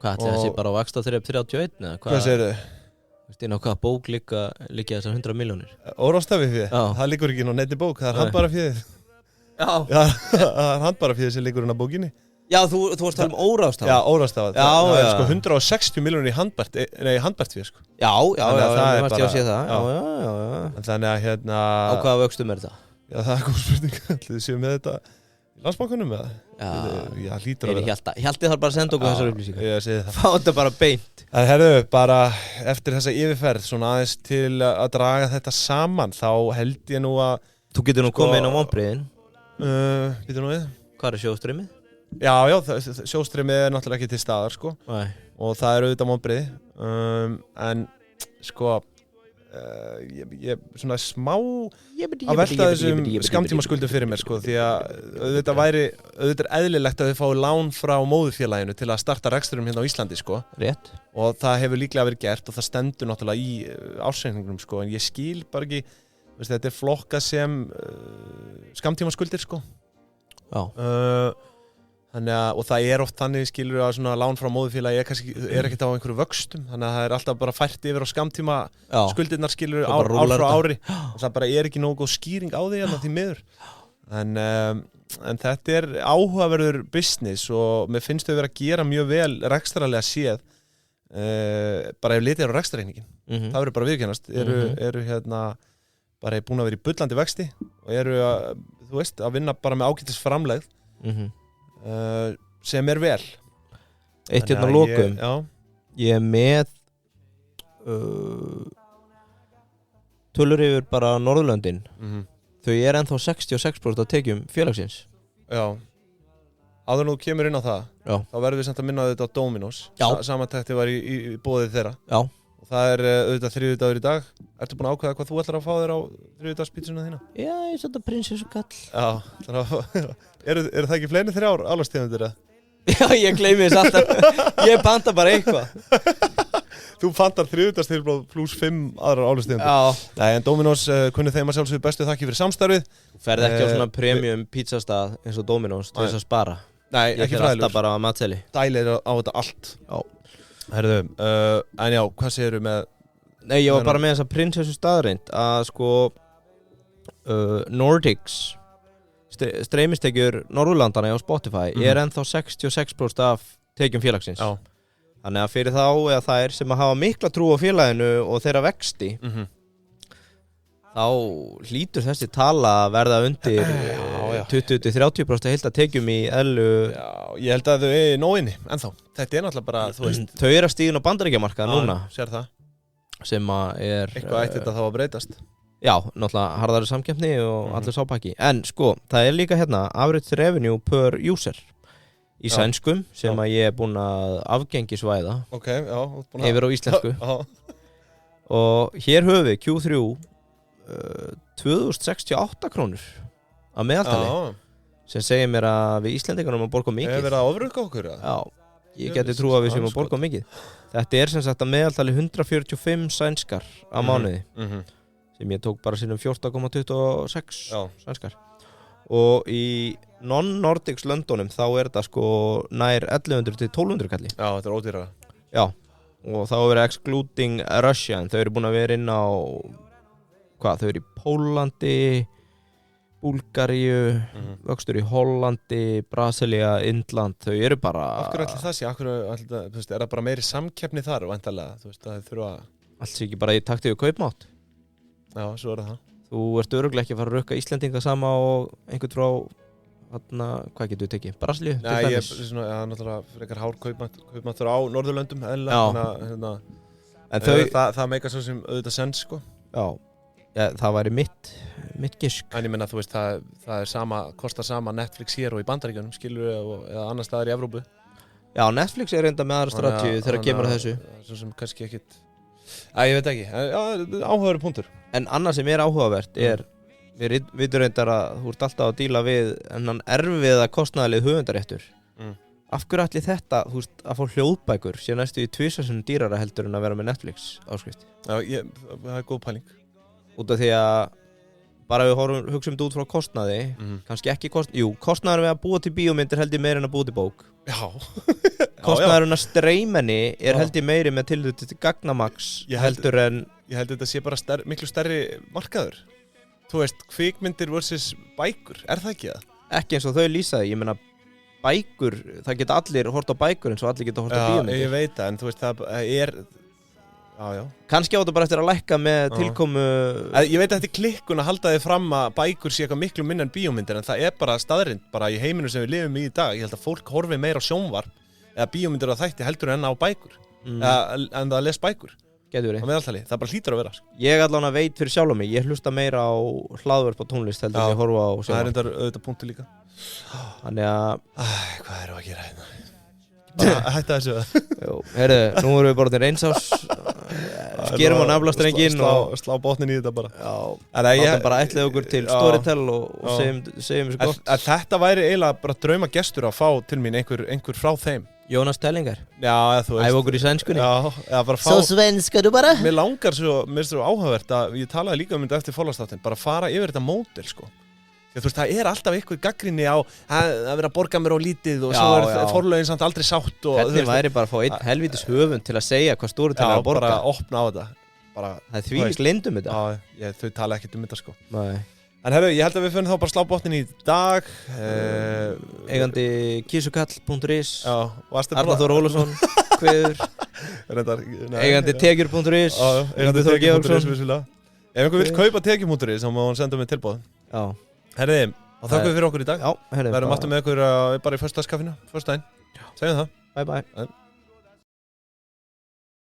hvað ætli það sé bara á vaxtaþrep 31 eða hvað? Hvað segirðu? Veist inn á hvaða bók liggja þessar 100 milljónir? Óráðstöfuðu féð? Það liggur ekki inn á neinni bók, það handbara féð. Já, það handbara féð sem liggur inn á bókinni. Já, þú varst að tala óráðstafað. Já, óráðstafað. Það sko 160 milljónir í handbært féð sko. Já, það er bara Já. Þannig að á hvaða vöxtum þetta? Já, það góð spurning. Þið séu með þetta í Landsbankanum eða? Já, hlýtur að vera. Hjalti þarf bara að senda okkur þessar upplýsingar. Ég segi það. Fá þetta bara beint. En herðu, bara eftir þessa yfirferð svona aðeins til að draga þetta saman, þá held ég nú að þú getur nú komið inn á vonbrigðin. Býtu nú við. Hvað sjóstreymið? Já, sjóstreymið náttúrulega ekki til staðar sko. Og það auðvitað vonbrigði. En sko ég svona smá að velta þessum skammtímaskuldum fyrir mér sko, því að auðvitað er eðlilegt að þau fái lán frá móðurfélaginu til að starta reksturum hérna á Íslandi sko. Rétt. Og það hefur líklega verið gert og það stendur náttúrulega í ársreikningnum sko, en ég skil bara ekki, þetta er flokkað sem skammtímaskuldir sko. Já. Þannig að, og það oft þannig skilur að svona lán frá móðurfélagi er ekkert á einhverju vöxtum, þannig að það alltaf bara fært yfir á skammtíma skuldirnar skilur ár frá ári og það bara ekki nógu góð skýring á því því miður. En þetta áhugaverður business og mér finnst þau vera að gera mjög vel rekstrarlega séð, bara ef litið á rekstrarreikningin. Það verður bara viðurkennast, eru bara búin að vera í bullandi vexti og eru að vinna bara með ágætis framlegð. Sem vel. Eitt hérna lokum. Ég með tölur yfir bara Norðurlöndin. Þau ennþá 66% af tekjum félagsins. Já. Áður nú kemur inn á það. Já. Þá verðum við samt að minna þetta á Dominos. Samantækti var í boðið þeirra. Já. Og það auðvitað þriðjudagur í dag. Ertu búin að ákveða hvað þú ætlar að fá þér á þriðjudagspítsuna þína? Já, ég sett að prinsessukall. Já, eru það ekki fleiri 3 álagstíðundir eða? Já, ég gleymi þess alltaf. Ég panta bara eitthvað. Þú pantar þriðjudagstilboð pluss 5 aðrar álagstíðundir. Já. Nei, en Dominos kunni þeim að sjálfsögðu bestu þakki fyrir samstarfið. Þú ferð ekki á svona premium pizzastað eins og Dominos til þess að spara. Nei, ekki fræðilegur. Ég fer alltaf bara á matseli. Dælir á þetta allt. Já. Herðu, en já, hvað segirðu með? Nei, ég var bara með þessa prinsessu staðreind að sko Nordics streymistekjur Norðurlandana á Spotify ennþá 66% af tekjum félagsins. Já. Þannig að fyrir þá eða þær sem að hafa mikla trú á félaginu og þeirra vexti þá hlýtur þessi tala að verða undir 20-30% heilt að tekjum í eðlu. Já, ég held að þau er nóinni ennþá. Þetta er náttúrulega bara, þú veist. Þau eru að stígin á Bandaríkjamarkað núna. Sér það. Sem að eitthvað ætti þetta þá að breytast. Já, náttúrulega harðari samkeppni og allir sápakki. En sko, það er líka hérna average revenue per user í sænskum sem að ég er búinn að afgengisvæða. Ok, já. Yfir á íslensku. Og hér höfum við Q3 2068 krónur að meðaltali sem segir mér að við Íslendingarnum að borga mikið. Hefur verið að ofrukka okkur? Já, ég geti trú að við séum að borga mikið. Þetta er sem sagt að meðaltali 145 sænskar á mánuði sem ég tók bara sínum 14,26 sænskar. Og í non-Nordics löndunum þá er þetta sko nær 1100 til 1200 kalli. Já, þetta er ódýrara. Já, og þá er verið excluding Russia en þau eru búin að vera inn á þau eru í Pólandi, Búlgaríu, vöxtur í Hollandi, Brasilia, Indland, þau eru bara... Af hverju ætli það sé? Af hverju ætli það, þú veist, er það bara meiri samkeppni þar væntanlega, þú veist, það þurfa... Allt sé ekki bara í takti við kaupmátt. Já, svo er það. Þú ert örugglega ekki að fara að rukka Íslendinga sama og einhvern frá, hvað getur við tekið? Brasilíu? Nei, ég er svona, já, náttúrulega frekar hár kaupmáttur á Norðurlöndum, eðlilega, en það meikar svo sem auðvitað sens, sko. Já, það væri mitt gisk. En ég menna, þú veist, það er sama, kostar sama Netflix hér og í Bandaríkjunum, skilur við, eða annar staðar í Evrópu. Já, Netflix er reynda með aðra strategíu þegar kemur að þessu. Svo sem kannski ekkit, ég veit ekki, áhugaverður punktur. En annað sem er áhugavert er, við vitum reyndar að þú ert alltaf að díla við enn erfiða kostnaðarlið höfundaréttur. Af hverju ætli þetta, þú veist, að fá hljóðbækur sé næstu í 2 sinnum dýrara heldur en að vera með Netflix áskrift? Já, það er góð pæling. Út af því að bara við hugsaum þetta út frá kostnaði, kannski ekki kostnaður við að búa til bíómyndir held ég meira en að búa til bók. Já. Kostnaðurinn að streymenni er held ég meiri með tilliti til gagnamax heldur en... Ég held þetta sé bara miklu stærri markaður. Þú veist, kvikmyndir versus bækur, er það ekki það? Ekki eins og þau lýsaði, ég meina bækur, það geta allir hort á bækur eins og allir geta hort á bíómyndir. Já, ég veit það, en þú veist, það er... Já. Kannski áttu bara eftir að lækka með tilkomu... Ég veit að þetta er klikkun að halda þið fram að bækur sé eitthvað miklu minna en bíómyndir en það er bara staðrind, bara í heiminu sem við lifum í dag. Ég held að fólk horfi meira á sjónvarp eða bíómyndir á þætti heldur en á bækur en það les bækur. Getur verið. Á meðaltali, það bara hlýtur að vera. Ég allan að veit fyrir sjálf á mig, ég hlusta meira á hlaðvörp og tónlist heldur en ég horfa á sjónvarp. Það er reyndar auðvitað punktur líka. Þannig að... Hvað erum við að gera hérna? Bara hætta þessu. Jú, heyrðu, nú erum við bara til Reynsás. Skerum á naflastrenginn og slá botnin í þetta bara. Já, áttum bara ætlið okkur til Storytel og segjum þessu gott. Þetta væri eiginlega bara drauma gestur að fá til mín einhver frá þeim. Jónas Tellinger. Já, þú veist. Æf okkur í sænskunni. Já, bara fá... Svo svenska du bara. Mér langar mér svo áhugavert að ég talaði líka um þetta eftir fólkastáttin, bara fara yfir þetta módel, sko. Þú veist, það er alltaf eitthvað gagnrýni á að vera að borga mér á lítið og svo er forlögin samt aldrei sátt og... Hvernig væri bara að fá einn helvítis höfund til að segja hvað Storytel er að borga? Já, bara opna á þetta. Það er því lindum þetta. Já, þau tala ekkert um þetta, sko. Nei. En hefur, ég held að við fyrir þá bara slá botnin í dag. Eigandi kisukall.is. Já, Arnar Þór Ólafsson, kveður. Eigandi tekjur.is. Eigandi tekjur.is, vissulega. Ef einhver vill kaupa tekjur.is, þá má hann senda mig tilboð. Já. Herriði, og þakka við fyrir okkur í dag. Já, herriði. Verðum aftur með ykkur bara í föstudagskaffinu, föstudaginn. Segjum það. Bye bye.